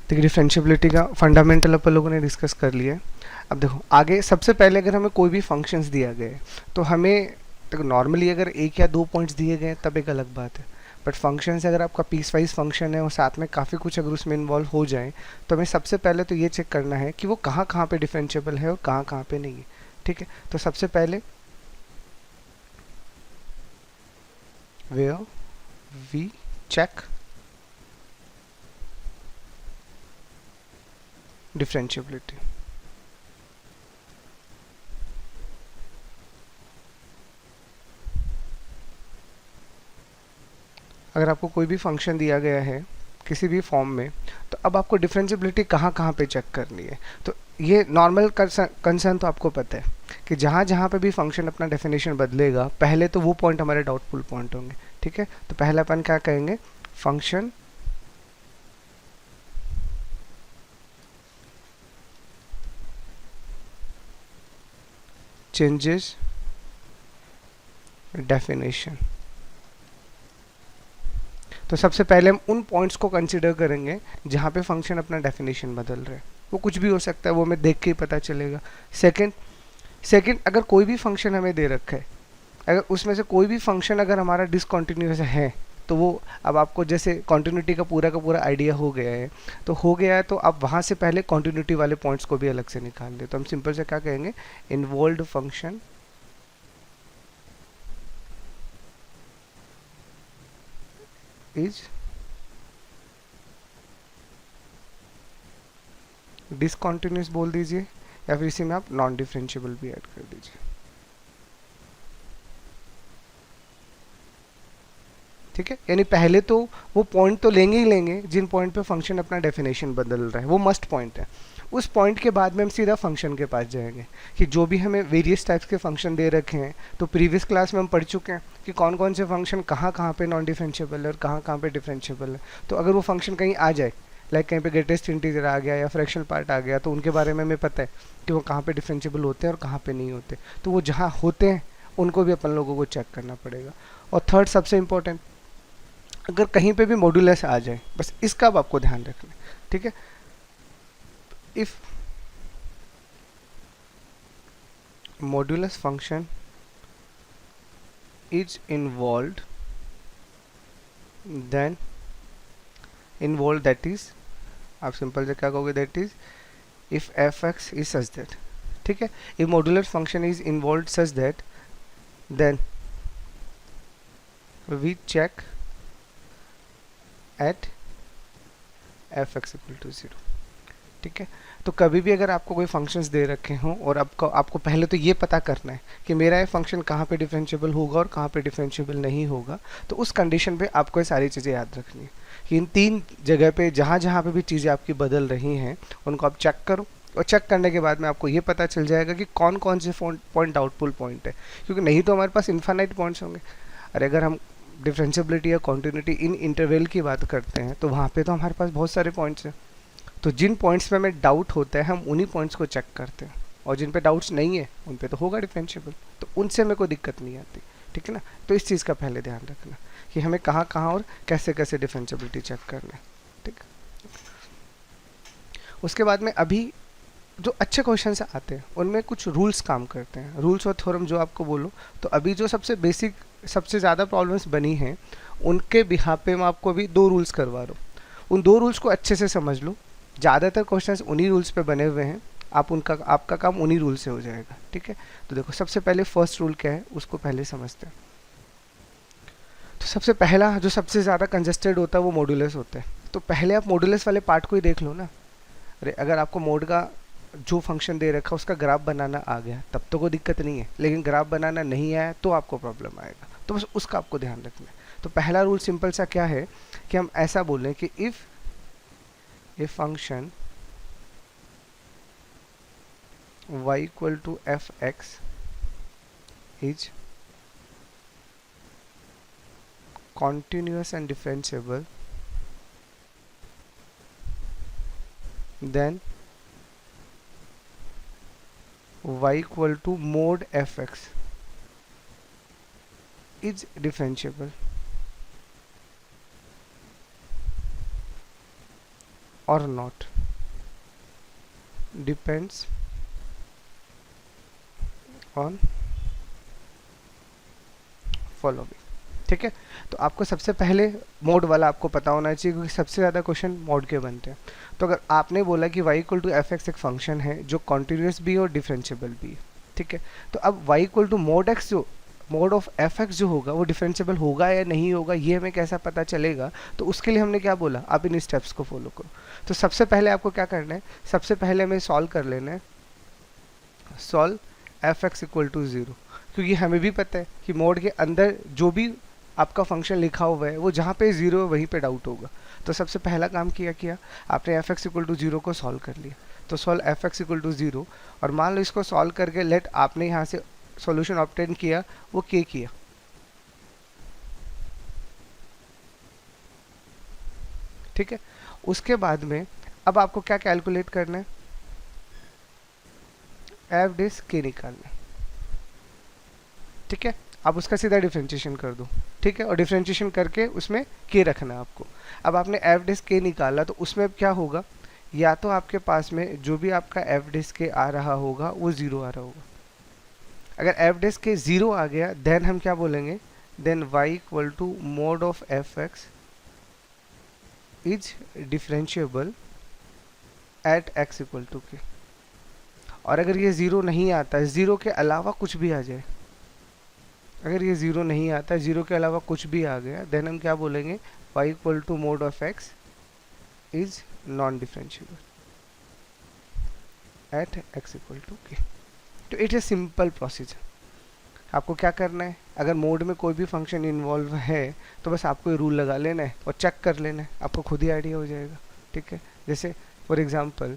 देखिए डिफरेंशियबिलिटी का फंडामेंटल अपन लोगों ने डिस्कस कर लिया है। अब देखो आगे सबसे पहले अगर हमें कोई भी फंक्शंस दिया गया है तो हमें, देखो नॉर्मली अगर एक या दो पॉइंट्स दिए गए हैं तब एक अलग बात है, बट फंक्शन से अगर आपका पीस वाइज फंक्शन है और साथ में काफ़ी कुछ अगर उसमें इन्वॉल्व हो जाए तो हमें सबसे पहले तो ये चेक करना है कि वो कहाँ कहाँ पे डिफरेंशिएबल है और कहाँ कहाँ पे नहीं है। ठीक है, तो सबसे पहले वेयर वी चेक डिफरेंशिएबिलिटी। अगर आपको कोई भी फंक्शन दिया गया है किसी भी फॉर्म में तो अब आपको डिफरेंशिएबिलिटी कहाँ कहाँ पे चेक करनी है। तो ये नॉर्मल कंसर्न तो आपको पता है कि जहाँ जहाँ पे भी फंक्शन अपना डेफिनेशन बदलेगा पहले तो वो पॉइंट हमारे डाउटफुल पॉइंट होंगे। ठीक है, तो पहले अपन क्या कहेंगे, फंक्शन चेंजेस डेफिनेशन। तो सबसे पहले हम उन पॉइंट्स को कंसिडर करेंगे जहाँ पे फंक्शन अपना डेफिनेशन बदल रहा है। वो कुछ भी हो सकता है, वो हमें देख के ही पता चलेगा। सेकंड सेकंड अगर कोई भी फंक्शन हमें दे रखा है, अगर उसमें से कोई भी फंक्शन अगर हमारा डिसकंटिन्यूअस है तो वो, अब आपको जैसे कॉन्टिन्यूटी का पूरा आइडिया हो गया है, तो हो गया है तो आप वहाँ से पहले कॉन्टिन्यूटी वाले पॉइंट्स को भी अलग से निकाल दे। तो हम सिंपल से क्या कहेंगे, इन्वॉल्व्ड फंक्शन इज डिसकंटिन्यूअस बोल दीजिए, या फिर इसी में आप नॉन डिफरेंशिएबल भी ऐड कर दीजिए। ठीक है, यानी पहले तो वो पॉइंट तो लेंगे ही लेंगे जिन पॉइंट पे फंक्शन अपना डेफिनेशन बदल रहा है, वो मस्ट पॉइंट है। उस पॉइंट के बाद में हम सीधा फंक्शन के पास जाएंगे कि जो भी हमें वेरियस टाइप्स के फंक्शन दे रखे हैं, तो प्रीवियस क्लास में हम पढ़ चुके हैं कि कौन कौन से फंक्शन कहाँ कहाँ पे नॉन डिफरेंशिएबल है और कहाँ कहाँ पे डिफरेंशिएबल है। तो अगर वो फंक्शन कहीं आ जाए, लाइक कहीं पे ग्रेटेस्ट इंटीजर आ गया या फ्रैक्शनल पार्ट आ गया, तो उनके बारे में हमें पता है कि वो कहाँ पे डिफरेंशिएबल होते हैं और कहाँ पे नहीं होते। तो वो जहाँ होते हैं उनको भी अपन लोगों को चेक करना पड़ेगा। और थर्ड सबसे इम्पोर्टेंट, अगर कहीं पे भी मॉड्यूलस आ जाए, बस इसका अब आपको ध्यान रखना है। ठीक है, if modulus function is involve, then involve that is, आप सिंपल से क्या कहोगे, that is if f x is such that. ठीक है, if modular function is involve such that, then we check at f x equal to 0। ठीक है, तो कभी भी अगर आपको कोई फंक्शंस दे रखे हों और आपको आपको पहले तो ये पता करना है कि मेरा ये फंक्शन कहाँ पे डिफरेंशिएबल होगा और कहाँ पे डिफरेंशिएबल नहीं होगा, तो उस कंडीशन पे आपको ये सारी चीज़ें याद रखनी है कि इन तीन जगह पे जहाँ जहाँ पे भी चीज़ें आपकी बदल रही हैं उनको आप चेक करो। और चेक करने के बाद में आपको ये पता चल जाएगा कि कौन कौन से पॉइंट डाउटफुल पॉइंट है, क्योंकि नहीं तो हमारे पास इन्फानाइट पॉइंट्स होंगे। अरे अगर हम डिफरेंशिएबिलिटी या कॉन्टिन्यूटी इन इंटरवल की बात करते हैं तो वहाँ पे तो हमारे पास बहुत सारे पॉइंट्स हैं। तो जिन पॉइंट्स में हमें डाउट होता है हम उन्हीं पॉइंट्स को चेक करते हैं, और जिन पे डाउट्स नहीं है उन पे तो होगा डिफरेंशिएबल, तो उनसे हमें कोई दिक्कत नहीं आती। ठीक है ना, तो इस चीज़ का पहले ध्यान रखना कि हमें कहाँ कहाँ और कैसे कैसे डिफरेंशिएबिलिटी चेक करना है। ठीक, उसके बाद में अभी जो अच्छे क्वेश्चन आते हैं उनमें कुछ रूल्स काम करते हैं, रूल्स और थ्योरम जो आपको बोलो। तो अभी जो सबसे बेसिक सबसे ज़्यादा प्रॉब्लम्स बनी हैं उनके बिहाफ पे मैं आपको अभी दो रूल्स करवा रहा हूँ। उन दो रूल्स को अच्छे से समझ लो, ज़्यादातर क्वेश्चंस उन्हीं रूल्स पे बने हुए हैं, आप उनका आपका काम उन्हीं रूल से हो जाएगा। ठीक है, तो देखो सबसे पहले फर्स्ट रूल क्या है उसको पहले समझते हैं। तो सबसे पहला जो सबसे ज़्यादा कंजस्टेड होता है वो मॉड्यूलस होता है। तो पहले आप मॉड्यूलस वाले पार्ट को ही देख लो ना। अरे अगर आपको मोड का जो फंक्शन दे रखा है उसका ग्राफ बनाना आ गया तब तो कोई दिक्कत नहीं है, लेकिन ग्राफ बनाना नहीं आया तो आपको प्रॉब्लम आएगा, तो बस उसका आपको ध्यान रखना है। तो पहला रूल सिंपल सा क्या है कि हम ऐसा बोल रहे हैं कि if a function y equal to f x is continuous and differentiable, then y equal to mod fx is differentiable। और नॉट डिपेंड्स ऑन फॉलोइंग। ठीक है, तो आपको सबसे पहले मोड वाला आपको पता होना चाहिए, क्योंकि सबसे ज़्यादा क्वेश्चन मोड के बनते हैं। तो अगर आपने बोला कि y equal to f x एक फंक्शन है जो कॉन्टिन्यूस भी है और डिफरेंशिएबल भी है, ठीक है, तो अब y equal to mod x जो मोड ऑफ एफ एक्स जो होगा वो डिफरेंशिएबल होगा या नहीं होगा, ये हमें कैसा पता चलेगा? तो उसके लिए हमने क्या बोला, आप इन स्टेप्स को फॉलो करो। तो सबसे पहले आपको क्या करना है, सबसे पहले हमें सॉल्व कर लेना है, solve f x equal to zero, क्योंकि हमें भी पता है कि मोड के अंदर जो भी आपका फंक्शन लिखा हुआ है वो जहाँ पे ज़ीरो है वहीं पे डाउट होगा। तो सबसे पहला काम किया आपने f x equal to zero को सॉल्व कर लिया। तो solve f x equal to zero, और मान लो इसको सॉल्व करके लेट आपने यहाँ से सॉल्यूशन ऑब्टेन किया, वो के किया, ठीक है। उसके बाद में अब आपको क्या कैलकुलेट करना है, एफ डिस के निकालना है, ठीक है। आप उसका सीधा डिफ्रेंशिएशन कर दो, ठीक है, और डिफ्रेंशिएशन करके उसमें के रखना है आपको। अब आपने एफ डिस के निकाला, तो उसमें क्या होगा, या तो आपके पास में जो भी आपका एफ डिस के आ रहा होगा वो ज़ीरो आ रहा होगा। अगर एफ डिस के ज़ीरो आ गया, देन हम क्या बोलेंगे, then y equal to mod of f x is differentiable at x equal to k. और अगर ये ज़ीरो नहीं आता, ज़ीरो के अलावा कुछ भी आ जाए, अगर ये ज़ीरो नहीं आता, ज़ीरो के अलावा कुछ भी आ गया, देन हम क्या बोलेंगे, y equal to mod of x is non differentiable at x equal to k. तो इट इज़ सिंपल प्रोसीजर। आपको क्या करना है, अगर मोड में कोई भी फंक्शन इन्वॉल्व है तो बस आपको ये रूल लगा लेना है और चेक कर लेना है, आपको खुद ही आइडिया हो जाएगा, ठीक है। जैसे फॉर एग्जांपल,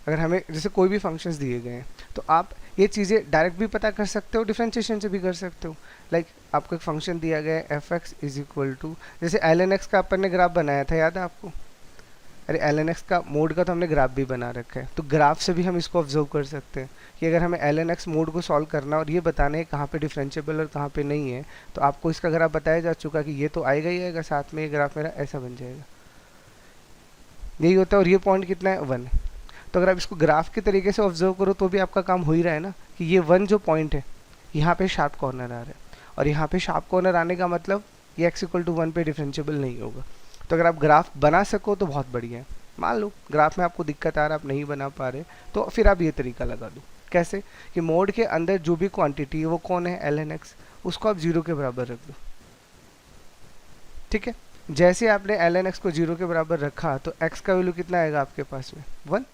अगर हमें जैसे कोई भी फंक्शंस दिए गए हैं, तो आप ये चीज़ें डायरेक्ट भी पता कर सकते हो, डिफरेंशिएशन से भी कर सकते हो। लाइक आपको एक फंक्शन दिया गया है f x is equal to, जैसे एल एन एक्स का अपन ने ग्राफ बनाया था, याद है आपको? अरे एल एन एक्स का मोड का तो हमने ग्राफ भी बना रखा है, तो ग्राफ से भी हम इसको ऑब्जर्व कर सकते हैं कि अगर हमें एल एन एक्स मोड को सॉल्व करना और ये बताना है कहाँ पे डिफरेंशिएबल और कहाँ पे नहीं है, तो आपको इसका ग्राफ बताया जा चुका कि ये तो आएगा ही आएगा, साथ में ये ग्राफ मेरा ऐसा बन जाएगा, यही होता है। और ये पॉइंट कितना है, 1। तो अगर आप इसको ग्राफ के तरीके से ऑब्जर्व करो तो भी आपका काम हो ही रहा है ना, कि ये 1 जो पॉइंट है, यहाँ पे शार्प कॉर्नर आ रहा है, और यहाँ पे शार्प कॉर्नर आने का मतलब ये x इक्वल टू 1 पे डिफरेंशिएबल नहीं होगा। तो अगर आप ग्राफ बना सको तो बहुत बढ़िया है। मान लो ग्राफ में आपको दिक्कत आ रहा है, आप नहीं बना पा रहे, तो फिर आप ये तरीका लगा दो। कैसे, कि मोड के अंदर जो भी क्वांटिटी है वो कौन है, एल एन एक्स, उसको आप 0 के बराबर रख दो, ठीक है। जैसे आपने एल एन एक्स को 0 के बराबर रखा, तो x का वैल्यू कितना आएगा आपके पास में, 1,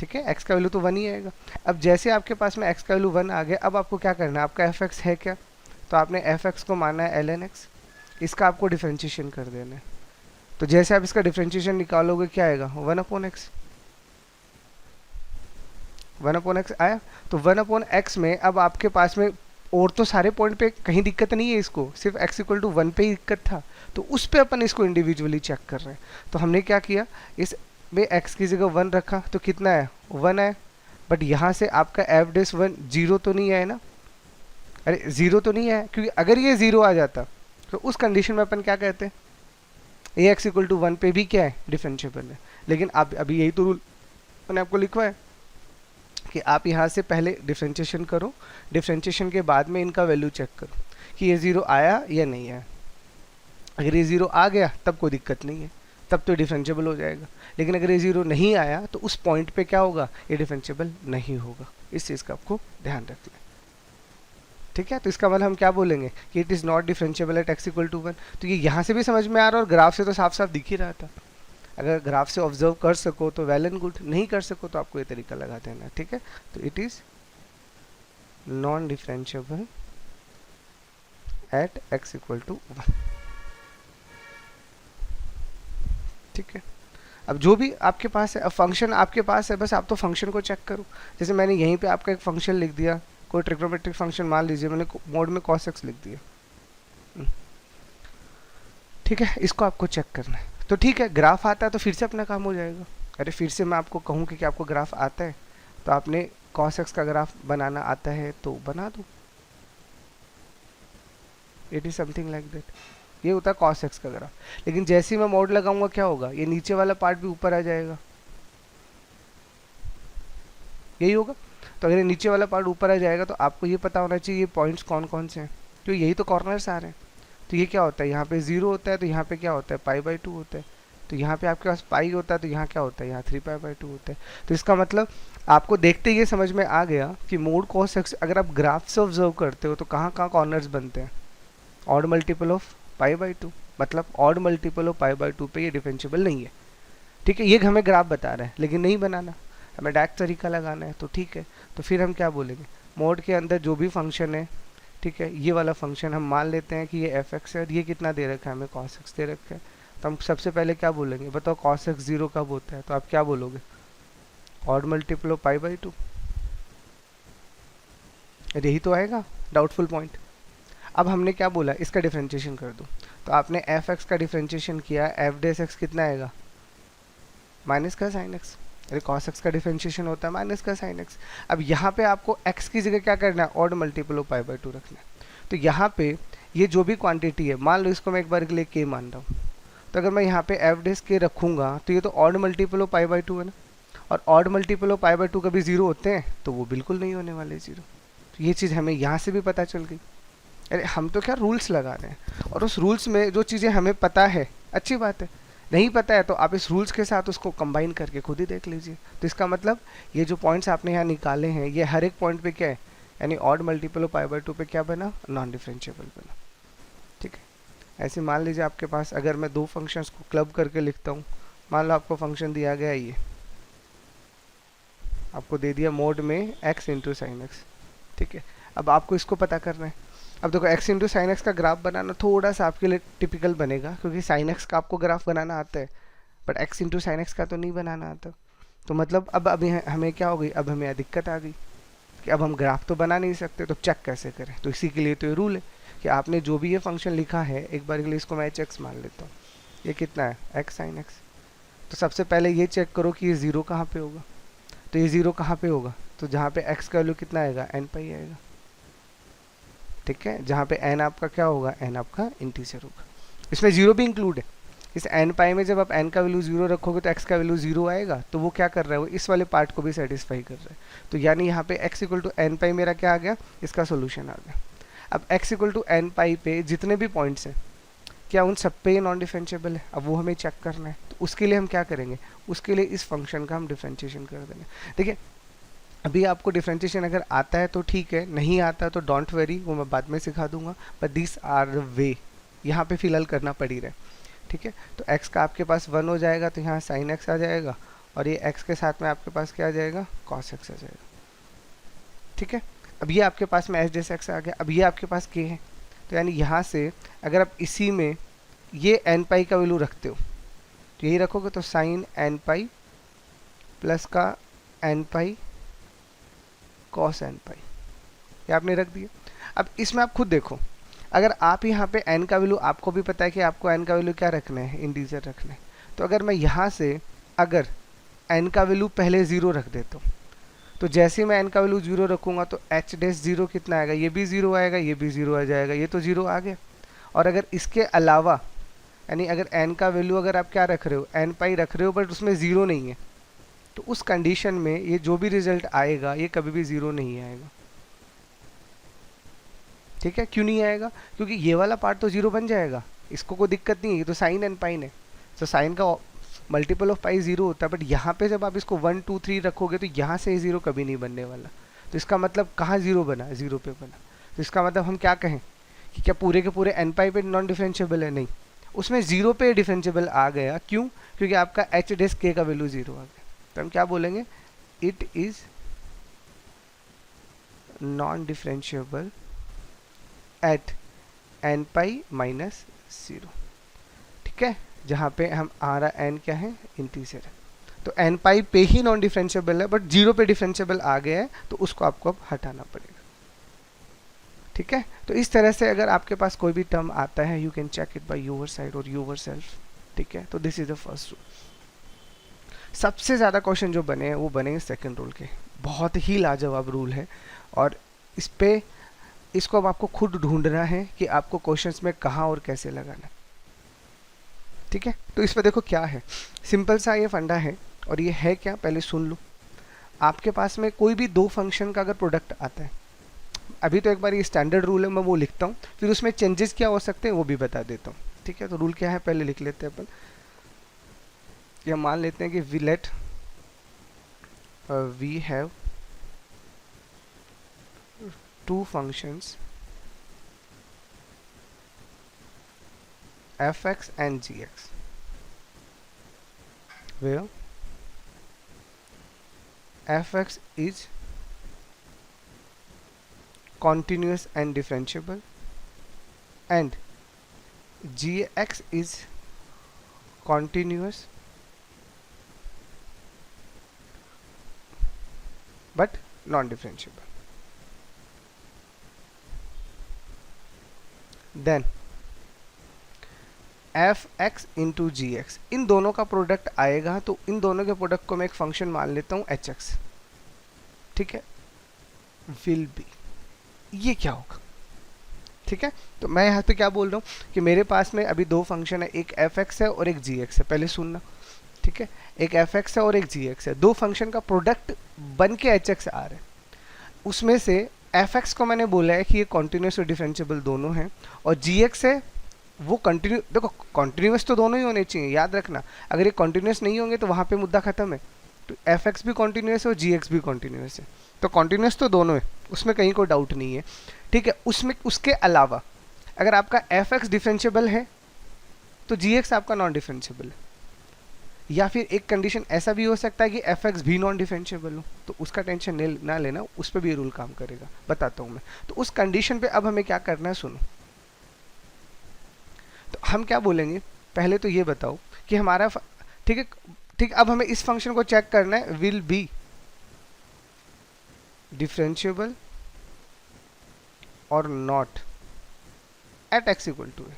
ठीक है, x का वैल्यू तो 1 ही आएगा। अब जैसे आपके पास में x का वैल्यू 1 आ गया, अब आपको क्या करना है, आपका एफ एक्स है क्या, तो आपने एफ एक्स को माना है एल एन एक्स, इसका आपको डिफ्रेंशिएशन कर देना है। तो जैसे आप इसका डिफ्रेंशिएशन निकालोगे, क्या आएगा, 1 अपॉन एक्स, 1 अपॉन एक्स आया। तो 1 अपॉन एक्स में अब आपके पास में और तो सारे पॉइंट पे कहीं दिक्कत नहीं है, इसको सिर्फ x इक्वल टू 1 पे ही दिक्कत था, तो उस पे अपन इसको इंडिविजुअली चेक कर रहे हैं। तो हमने क्या किया, इस में x की जगह 1 रखा, तो कितना है, 1 है। बट यहाँ से आपका एफ डिस 1 0 तो नहीं है ना, अरे 0 तो नहीं है, क्योंकि अगर ये 0 आ जाता तो उस कंडीशन में अपन क्या कहते हैं, ए एक्स इक्वल टू 1 पे भी क्या है, डिफरेंशिएबल है। लेकिन आप अभी यही तो रूल मैंने आपको लिखवा है कि आप यहाँ से पहले डिफरेंशिएशन करो, डिफरेंशिएशन के बाद में इनका वैल्यू चेक करो कि ये 0 आया या नहीं आया। अगर ये 0 आ गया तब कोई दिक्कत नहीं है, तब तो डिफरेंशिएबल हो जाएगा। लेकिन अगर ये 0 नहीं आया तो उस पॉइंट पे क्या होगा, ये डिफरेंशिएबल नहीं होगा। इस चीज़ का आपको ध्यान रखना है, ठीक है। तो इसका मतलब हम क्या बोलेंगे कि it is not differentiable at x equal to 1। तो ये यहाँ से भी समझ में आ रहा है और ग्राफ से तो साफ साफ दिख ही रहा था। अगर ग्राफ से ऑब्जर्व कर सको तो वेल एंड गुड, नहीं कर सको तो आपको ये तरीका लगा देना, ठीक है। तो it is non differentiable at x equal to 1, ठीक है। अब जो भी आपके पास है, अब फंक्शन आपके पास है, बस आप तो फंक्शन को चेक करो। जैसे मैंने यहीं पे आपका एक फंक्शन लिख दिया, कोई ट्रिग्नोमेट्रिक फंक्शन मान लीजिए, मैंने मोड में cos x लिख दिया, ठीक है। इसको आपको चेक करना है, तो ठीक है, ग्राफ आता है तो फिर से अपना काम हो जाएगा। अरे फिर से मैं आपको कहूँ कि आपको ग्राफ आता है, तो आपने cos x का ग्राफ बनाना आता है तो बना दो, it is something like that. ये होता है कॉस एक्स का ग्राफ। लेकिन जैसे ही मैं मोड लगाऊंगा क्या होगा, ये नीचे वाला पार्ट भी ऊपर आ जाएगा, यही होगा। तो अगर ये नीचे वाला पार्ट ऊपर आ जाएगा तो आपको ये पता होना चाहिए ये पॉइंट्स कौन कौन से हैं, क्योंकि यही तो कॉर्नर्स आ रहे हैं। तो ये क्या होता है, यहाँ पे 0 होता है, तो यहाँ पे क्या होता है π/2 होता है। तो यहाँ पे आपके पास पाई होता है, तो यहाँ क्या होता है, यहाँ 3π/2 होता है। तो इसका मतलब आपको देखते ही ये समझ में आ गया कि मोड कॉस एक्स अगर आप ग्राफ से ऑब्जर्व करते हो तो कहाँ कहाँ कॉर्नर्स बनते हैं, ऑड मल्टीपल ऑफ π/2, मतलब ऑड मल्टीपल ऑफ π/2 पे ये डिफरेंशिएबल नहीं है। ठीक है, ये हमें ग्राफ बता रहा है, लेकिन नहीं बनाना, हमें डायरेक्ट तरीका लगाना है। तो ठीक है, तो फिर हम क्या बोलेंगे, मोड के अंदर जो भी फंक्शन है, ठीक है, ये वाला फंक्शन हम मान लेते हैं कि ये एफ एक्स है और ये कितना दे रखा है, हमें कॉस एक्स दे रखा है। तो हम सबसे पहले क्या बोलेंगे, बताओ कॉस एक्स 0 कब होता है, तो आप क्या बोलोगे, ऑड मल्टीपल ऑफ π/2। यही तो आएगा डाउटफुल पॉइंट। अब हमने क्या बोला, इसका डिफरेंशिएशन कर दो, तो आपने एफ एक्स का डिफरेंशिएशन किया, एफ डेस एक्स कितना आएगा, माइनस का साइन एक्स। अरे कॉस एक्स का डिफरेंशिएशन होता है माइनस का साइन एक्स। अब यहाँ पे आपको एक्स की जगह क्या करना है, ऑड मल्टीपल ऑफ π/2 रखना है। तो यहाँ पे ये जो भी क्वांटिटी है, मान लो इसको मैं एक बार के लिए के मान रहा हूँ, तो अगर मैं यहाँ पे एफ डेस के रखूँगा तो ये तो ऑड मल्टीपल ऑफ π/2 है ना, और ऑड मल्टीपल ऑफ π/2 कभी 0 होते हैं, तो वो बिल्कुल नहीं होने वाले 0। तो ये चीज़ हमें यहाँ से भी पता चल गई। अरे हम तो क्या रूल्स लगा रहे हैं, और उस रूल्स में जो चीज़ें हमें पता है अच्छी बात है, नहीं पता है तो आप इस रूल्स के साथ उसको कंबाइन करके खुद ही देख लीजिए। तो इसका मतलब ये जो पॉइंट्स आपने यहाँ निकाले हैं, ये हर एक पॉइंट पे क्या है, यानी ऑड मल्टीपल ऑफ π/2 पे क्या बना, नॉन डिफरेंशिएबल बना। ठीक है, ऐसे मान लीजिए आपके पास अगर मैं दो फंक्शंस को क्लब करके लिखता हूँ, मान लो आपको फंक्शन दिया गया ये, आपको दे दिया मोड में x इंटू साइन एक्स। ठीक है, अब आपको इसको पता करना है। अब देखो x इंटू साइन एक्स का ग्राफ बनाना थोड़ा सा आपके लिए टिपिकल बनेगा, क्योंकि साइन एक्स का आपको ग्राफ बनाना आता है, but x into sine x का तो नहीं बनाना आता। तो मतलब अब अभी हमें क्या हो गई, अब हमें दिक्कत आ गई कि अब हम ग्राफ तो बना नहीं सकते, तो चेक कैसे करें। तो इसी के लिए तो ये रूल है कि आपने जो भी ये फंक्शन लिखा है, एक बार के लिए इसको मैं hx मान लेता हूँ, ये कितना है x साइन एक्स। तो सबसे पहले ये चेक करो कि ये 0 कहाँ पे होगा, तो ये 0 कहाँ पे होगा, तो जहाँ पे x का वैल्यू कितना आएगा, n पाई आएगा। ठीक है, जहाँ पे n आपका क्या होगा, n आपका इंटीजर होगा, इसमें 0 भी इंक्लूड है। इस n पाई में जब आप n का वैल्यू 0 रखोगे तो x का वैल्यू 0 आएगा, तो वो क्या कर रहा है, वो इस वाले पार्ट को भी सेटिस्फाई कर रहा है। तो यानी यहाँ पे x इक्वल टू n पाई मेरा क्या आ गया, इसका सोल्यूशन आ गया। अब x इक्वल टू n पाई पे जितने भी पॉइंट्स हैं, क्या उन सब पे ये नॉन डिफरेंशिएबल है, अब वो हमें चेक करना है। तो उसके लिए हम क्या करेंगे, उसके लिए इस फंक्शन का हम डिफरेंशिएशन कर देंगे। देखिए अभी आपको डिफरेंशिएशन अगर आता है तो ठीक है, नहीं आता तो डोंट वेरी, वो मैं बाद में सिखा दूंगा, but this are the way, यहाँ पे फिलहाल करना पड़ ही रहा है। ठीक है, तो x का आपके पास 1 हो जाएगा, तो यहाँ साइन x आ जाएगा, और ये x के साथ में आपके पास क्या आ जाएगा, cos x आ जाएगा। ठीक है, अब ये आपके पास में h x आ गया। अब ये आपके पास k है, तो यानी यहाँ से अगर आप इसी में ये n पाई का वैल्यू रखते हो, तो यही रखोगे, तो साइन n पाई प्लस का n पाई कॉस n पाई, ये आपने रख दिया। अब इसमें आप खुद देखो, अगर आप यहाँ पे n का वैल्यू, आपको भी पता है कि आपको n का वैल्यू क्या रखना है, इंटीजर रखना है। तो अगर मैं यहाँ से अगर n का वैल्यू पहले 0 रख देता हूँ, तो जैसे मैं n का वैल्यू 0 रखूँगा तो h डैश 0 कितना आएगा, ये भी 0 आएगा, ये भी 0 आ जाएगा, ये तो 0 आ गया। और अगर इसके अलावा यानी अगर n का वैल्यू अगर आप क्या रख रहे हो, n पाई रख रहे हो, बट उसमें 0 नहीं है, तो उस कंडीशन में ये जो भी रिजल्ट आएगा ये कभी भी 0 नहीं आएगा। ठीक है, क्यों नहीं आएगा, क्योंकि ये वाला पार्ट तो 0 बन जाएगा, इसको कोई दिक्कत नहीं है, ये तो साइन एन पाइन है, तो साइन का मल्टीपल ऑफ पाई 0 होता है, बट यहाँ पे जब आप इसको 1 2 3 रखोगे तो यहाँ से 0 कभी नहीं बनने वाला। तो इसका मतलब कहाँ 0 बना, 0 पे बना। तो इसका मतलब हम क्या कहें कि क्या पूरे के पूरे एन पाई पे नॉन डिफरेंशिएबल है, नहीं, उसमें 0 पे डिफरेंशिएबल आ गया। क्यों, क्योंकि आपका एच डेस के का वैल्यू 0 आ गया। तो हम क्या बोलेंगे, it is non differentiable at n pi minus 0। ठीक है, जहाँ पे हम हमारा एन क्या है, इंटीजर है, तो एन पाई पे ही नॉन डिफरेंशिएबल है, बट 0 पे डिफरेंशिएबल आ गया है, तो उसको आपको अब हटाना पड़ेगा। ठीक है, तो इस तरह से अगर आपके पास कोई भी टर्म आता है, you can check it by your side और योर सेल्फ। ठीक है, तो this is the first rule. सबसे ज़्यादा क्वेश्चन जो बने हैं वो बने सेकंड रूल के, बहुत ही लाजवाब रूल है, और इस पे इसको अब आपको खुद ढूंढना है कि आपको क्वेश्चंस में कहाँ और कैसे लगाना है। ठीक है, तो इसमें देखो क्या है, सिंपल सा ये फंडा है, और ये है क्या पहले सुन लो। आपके पास में कोई भी दो फंक्शन का अगर प्रोडक्ट आता है, अभी तो एक बार ये स्टैंडर्ड रूल है, मैं वो लिखता हूँ, फिर उसमें चेंजेस क्या हो सकते हैं वो भी बता देता हूँ। ठीक है, तो रूल क्या है पहले लिख लेते हैं अपन। ये मान लेते हैं कि we have two functions fx and gx where fx is continuous and differentiable and gx is continuous but non-differentiable. Then f x into g x, इन दोनों का प्रोडक्ट आएगा, तो इन दोनों के प्रोडक्ट को मैं एक फंक्शन मान लेता हूँ एच एक्स। ठीक है, विल बी, ये क्या होगा। ठीक है, तो मैं यहाँ पे क्या बोल रहा हूँ कि मेरे पास में अभी दो फंक्शन है, एक एफ एक्स है और एक जी एक्स है, पहले सुनना। ठीक है, एक एफ एक्स है और एक जी एक्स है, दो फंक्शन का प्रोडक्ट बन के एच एक्स आ रहा है। उसमें से एफ एक्स को मैंने बोला है कि ये कॉन्टिन्यूस और डिफरेंशिएबल दोनों हैं, और जी एक्स है वो कंटिन्यू, देखो कॉन्टिन्यूस तो दोनों ही होने चाहिए, याद रखना, अगर ये कॉन्टिन्यूस नहीं होंगे तो वहाँ पे मुद्दा खत्म है। तो एफ एक्स भी कॉन्टिन्यूस है और जी एक्स भी कॉन्टिन्यूस है, तो कॉन्टिन्यूस तो दोनों है, उसमें कहीं कोई डाउट नहीं है। ठीक है, उसमें उसके अलावा अगर आपका एफ एक्स डिफरेंशिएबल है तो जी एक्स आपका नॉन डिफरेंशिएबल है, या फिर एक कंडीशन ऐसा भी हो सकता है कि एफ एक्स भी नॉन डिफरेंशिएबल हो, तो उसका टेंशन ना लेना, उस पर भी ये रूल काम करेगा, बताता हूँ मैं। तो उस कंडीशन पे अब हमें क्या करना है, सुनो। तो हम क्या बोलेंगे, पहले तो ये बताओ कि हमारा ठीक है, ठीक, अब हमें इस फंक्शन को चेक करना है, विल बी डिफरेंशिएबल और not at x equal to a.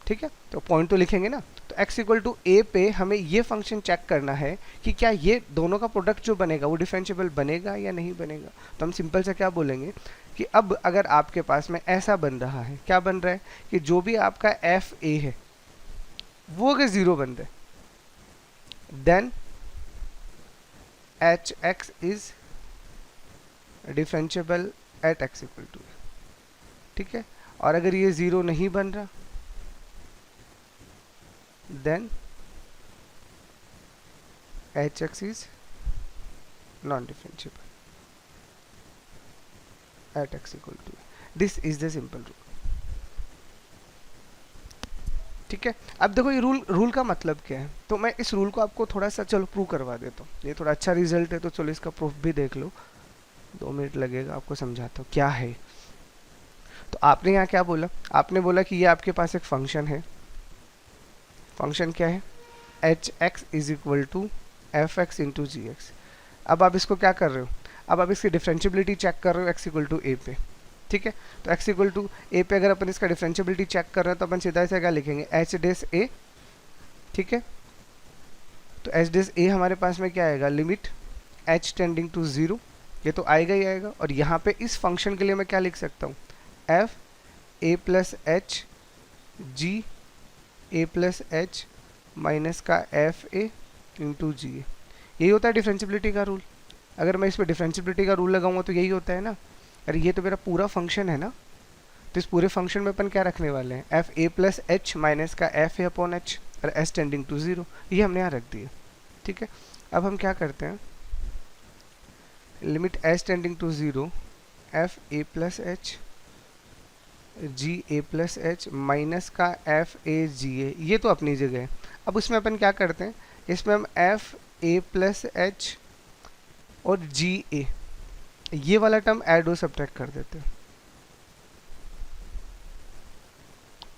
ठीक है, तो पॉइंट तो लिखेंगे ना, तो x इक्वल टू ए पे हमें ये फंक्शन चेक करना है कि क्या ये दोनों का प्रोडक्ट जो बनेगा वो डिफरेंशिएबल बनेगा या नहीं बनेगा। तो हम सिंपल से क्या बोलेंगे कि अब अगर आपके पास में ऐसा बन रहा है, क्या बन रहा है कि जो भी आपका एफ ए है वो अगर जीरो बन रहा है, then h x is differentiable at x equal to. ठीक है, और अगर ये जीरो नहीं बन रहा, then hx is non-differentiable at x equal to a. This is the simple rule. ठीक है, अब देखो ये रूल का मतलब क्या है, तो मैं इस रूल को आपको थोड़ा सा चलो प्रूव करवा देता हूँ। ये थोड़ा अच्छा रिजल्ट है तो चलो इसका प्रूफ भी देख लो, 2 मिनट लगेगा, आपको समझाता हूँ क्या है। तो आपने यहाँ क्या बोला, आपने बोला कि ये आपके पास एक फंक्शन है, फंक्शन क्या है, h x is equal to f x into g x. अब आप इसको क्या कर रहे हो, अब आप इसकी डिफरेंशिएबिलिटी चेक कर रहे हो एक्स इक्वल टू ए पे। ठीक है, तो एक्स इक्वल टू ए पे अगर अपन इसका डिफरेंशिएबिलिटी चेक कर रहे हैं तो अपन सीधा से क्या लिखेंगे, एच डेस ए। ठीक है, तो एच डेस ए हमारे पास में क्या आएगा, limit h tending to zero, ये तो आएगा ही आएगा। और यहाँ पे इस फंक्शन के लिए मैं क्या लिख सकता हूँ, F a plus h g a plus h minus का एफ ए इंटू जी ए। यही होता है डिफरेंशिएबिलिटी का रूल। अगर मैं इस पर डिफरेंशिएबिलिटी का रूल लगाऊंगा तो यही होता है ना। अरे ये तो मेरा पूरा फंक्शन है ना, तो इस पूरे फंक्शन में अपन क्या रखने वाले हैं, F a plus h minus का एफ ए अपॉन एच और एस टेंडिंग टू जीरो, ये हमने यहाँ रख दिया। ठीक है, अब हम क्या करते हैं, limit s tending to zero f a plus h g a plus h minus का एफ ए जी ए, ये तो अपनी जगह है। अब उसमें अपन क्या करते हैं, इसमें हम एफ ए प्लस एच और जी ए, ये वाला टर्म ऐड और सब्ट्रैक्ट कर देते हैं।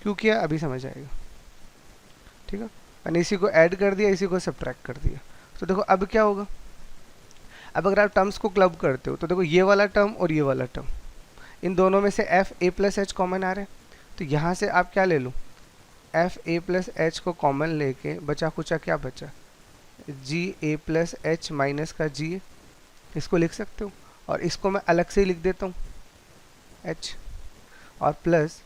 क्यों किया अभी समझ आएगा। ठीक है, मैंने इसी को ऐड कर दिया, इसी को सब्ट्रैक्ट कर दिया। तो देखो अब क्या होगा, अब अगर आप टर्म्स को क्लब करते हो तो देखो ये वाला टर्म और ये वाला टर्म, इन दोनों में से f a plus h common आ रहे हैं, तो यहाँ से आप क्या ले लो, एफ ए प्लस एच को कॉमन लेके बचा कुचा क्या बचा, g a plus h minus का जी ए, इसको लिख सकते हो। और इसको मैं अलग से ही लिख देता हूँ एच, और plus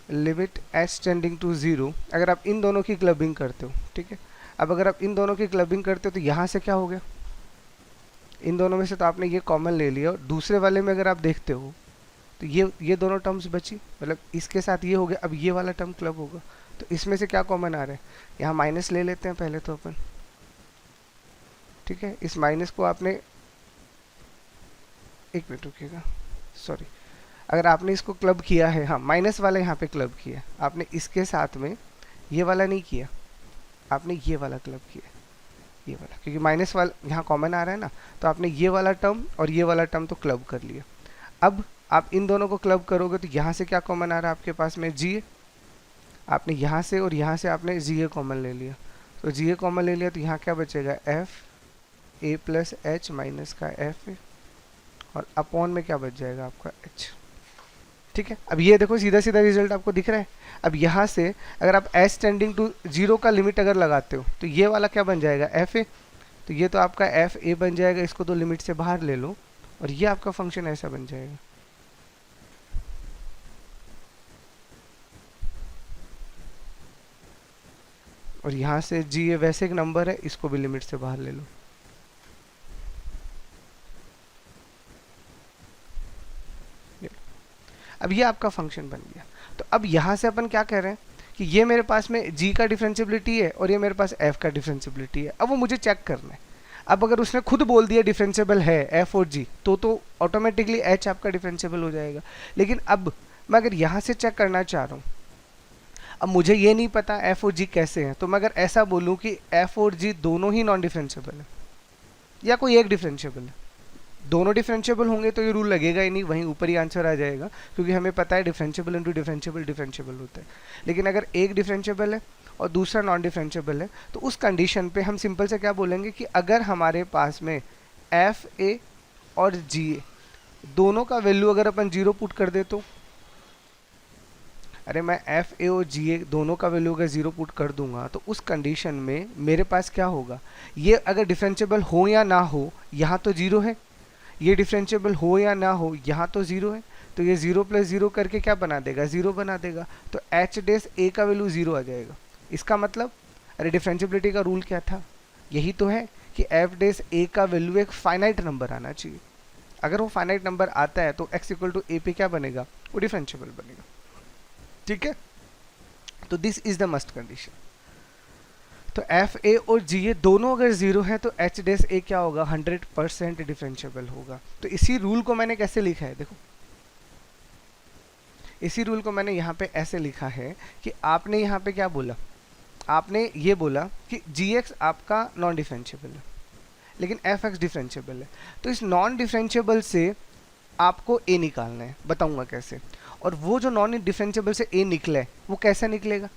limit h tending to 0, अगर आप इन दोनों की क्लबिंग करते हो, ठीक है। अब अगर आप इन दोनों की क्लबिंग करते हो तो यहाँ से क्या हो गया, इन दोनों में से तो आपने ये कॉमन ले लिया, और दूसरे वाले में अगर आप देखते हो तो ये दोनों टर्म्स बची, मतलब इसके साथ ये हो गया, अब ये वाला टर्म क्लब होगा, तो इसमें से क्या कॉमन आ रहा है, यहाँ माइनस ले लेते हैं पहले तो अपन, ठीक है। इस माइनस को आपने, एक मिनट रुकिएगा, सॉरी, अगर आपने इसको क्लब किया है, हाँ माइनस वाला यहाँ पे क्लब किया, आपने इसके साथ में ये वाला नहीं किया, आपने ये वाला क्लब किया, ये वाला, क्योंकि माइनस वाला यहाँ कॉमन आ रहा है ना, तो आपने ये वाला टर्म और ये वाला टर्म तो क्लब कर लिया। अब आप इन दोनों को क्लब करोगे तो यहाँ से क्या कॉमन आ रहा है आपके पास में, जी, आपने यहाँ से और यहाँ से आपने जी ए कॉमन ले लिया, तो जी ए कॉमन ले लिया तो यहाँ क्या बचेगा, F a plus h minus का एफ ए, और अपॉन में क्या बच जाएगा आपका एच, ठीक है। अब ये देखो सीधा सीधा रिजल्ट आपको दिख रहा है। अब यहाँ से अगर आप एच टेंडिंग टू 0 का लिमिट अगर लगाते हो तो ये वाला क्या बन जाएगा, एफ ए, तो ये तो आपका एफ ए बन जाएगा, इसको तो लिमिट से बाहर ले लो, और ये आपका फंक्शन ऐसा बन जाएगा। और यहाँ से जी ये वैसे एक नंबर है, इसको भी लिमिट से बाहर ले लो, अब ये आपका फंक्शन बन गया। तो अब यहाँ से अपन क्या कह रहे हैं कि ये मेरे पास में g का डिफरेंशियबिलिटी है और ये मेरे पास f का डिफरेंशियबिलिटी है, अब वो मुझे चेक करना है। अब अगर उसने खुद बोल दिया डिफरेंशियबल है f और g, तो ऑटोमेटिकली h आपका डिफरेंशियबल हो जाएगा। लेकिन अब मैं अगर यहाँ से चेक करना चाह रहा हूँ, अब मुझे ये नहीं पता f और g कैसे हैं, तो मैं अगर ऐसा बोलूँ कि f और g दोनों ही नॉन डिफरेंशियबल है या कोई एक डिफरेंशियबल है, दोनों डिफरेंशियबल होंगे तो ये रूल लगेगा ही नहीं, वहीं ऊपर ही आंसर आ जाएगा, क्योंकि हमें पता है डिफरेंशियबल इंटू डिफरेंशियबल डिफरेंशियबल होता है। लेकिन अगर एक डिफरेंशियबल है और दूसरा नॉन डिफरेंशियबल है, तो उस कंडीशन पे हम सिंपल से क्या बोलेंगे कि अगर हमारे पास में एफ ए और जी ए दोनों का वैल्यू अगर अपन 0 पुट कर दे तो, अरे मैं एफ ए और जी ए दोनों का वैल्यू अगर 0 पुट कर दूंगा तो उस कंडीशन में मेरे पास क्या होगा, ये अगर डिफरेंशियबल हो या ना हो, यहाँ तो 0 है, ये डिफरेंशियबल हो या ना हो, यहाँ तो 0 है, तो ये 0 प्लस 0 करके क्या बना देगा, 0 बना देगा, तो एच डेस ए का वैल्यू 0 आ जाएगा। इसका मतलब, अरे डिफरेंशियबिलिटी का रूल क्या था, यही तो है कि एफ डेस ए का वैल्यू एक फाइनाइट नंबर आना चाहिए। अगर वो फाइनाइट नंबर आता है तो एक्स इक्वल टू ए पे क्या बनेगा, वो डिफरेंशियबल बनेगा, ठीक है। तो this is the must condition. तो एफ ए और जी ए दोनों अगर 0 है तो एच डेस ए क्या होगा, 100% डिफरेंशियबल होगा। तो इसी रूल को मैंने कैसे लिखा है, देखो इसी रूल को मैंने यहाँ पे ऐसे लिखा है कि आपने यहाँ पे क्या बोला, आपने ये बोला कि जी एक्स आपका नॉन डिफरेंशियबल है लेकिन एफ एक्स डिफरेंशियबल है, तो इस नॉन डिफरेंशियबल से आपको ए निकालना है, बताऊंगा कैसे। और वो जो नॉन डिफरेंशियबल से ए निकला है वो कैसे निकलेगा,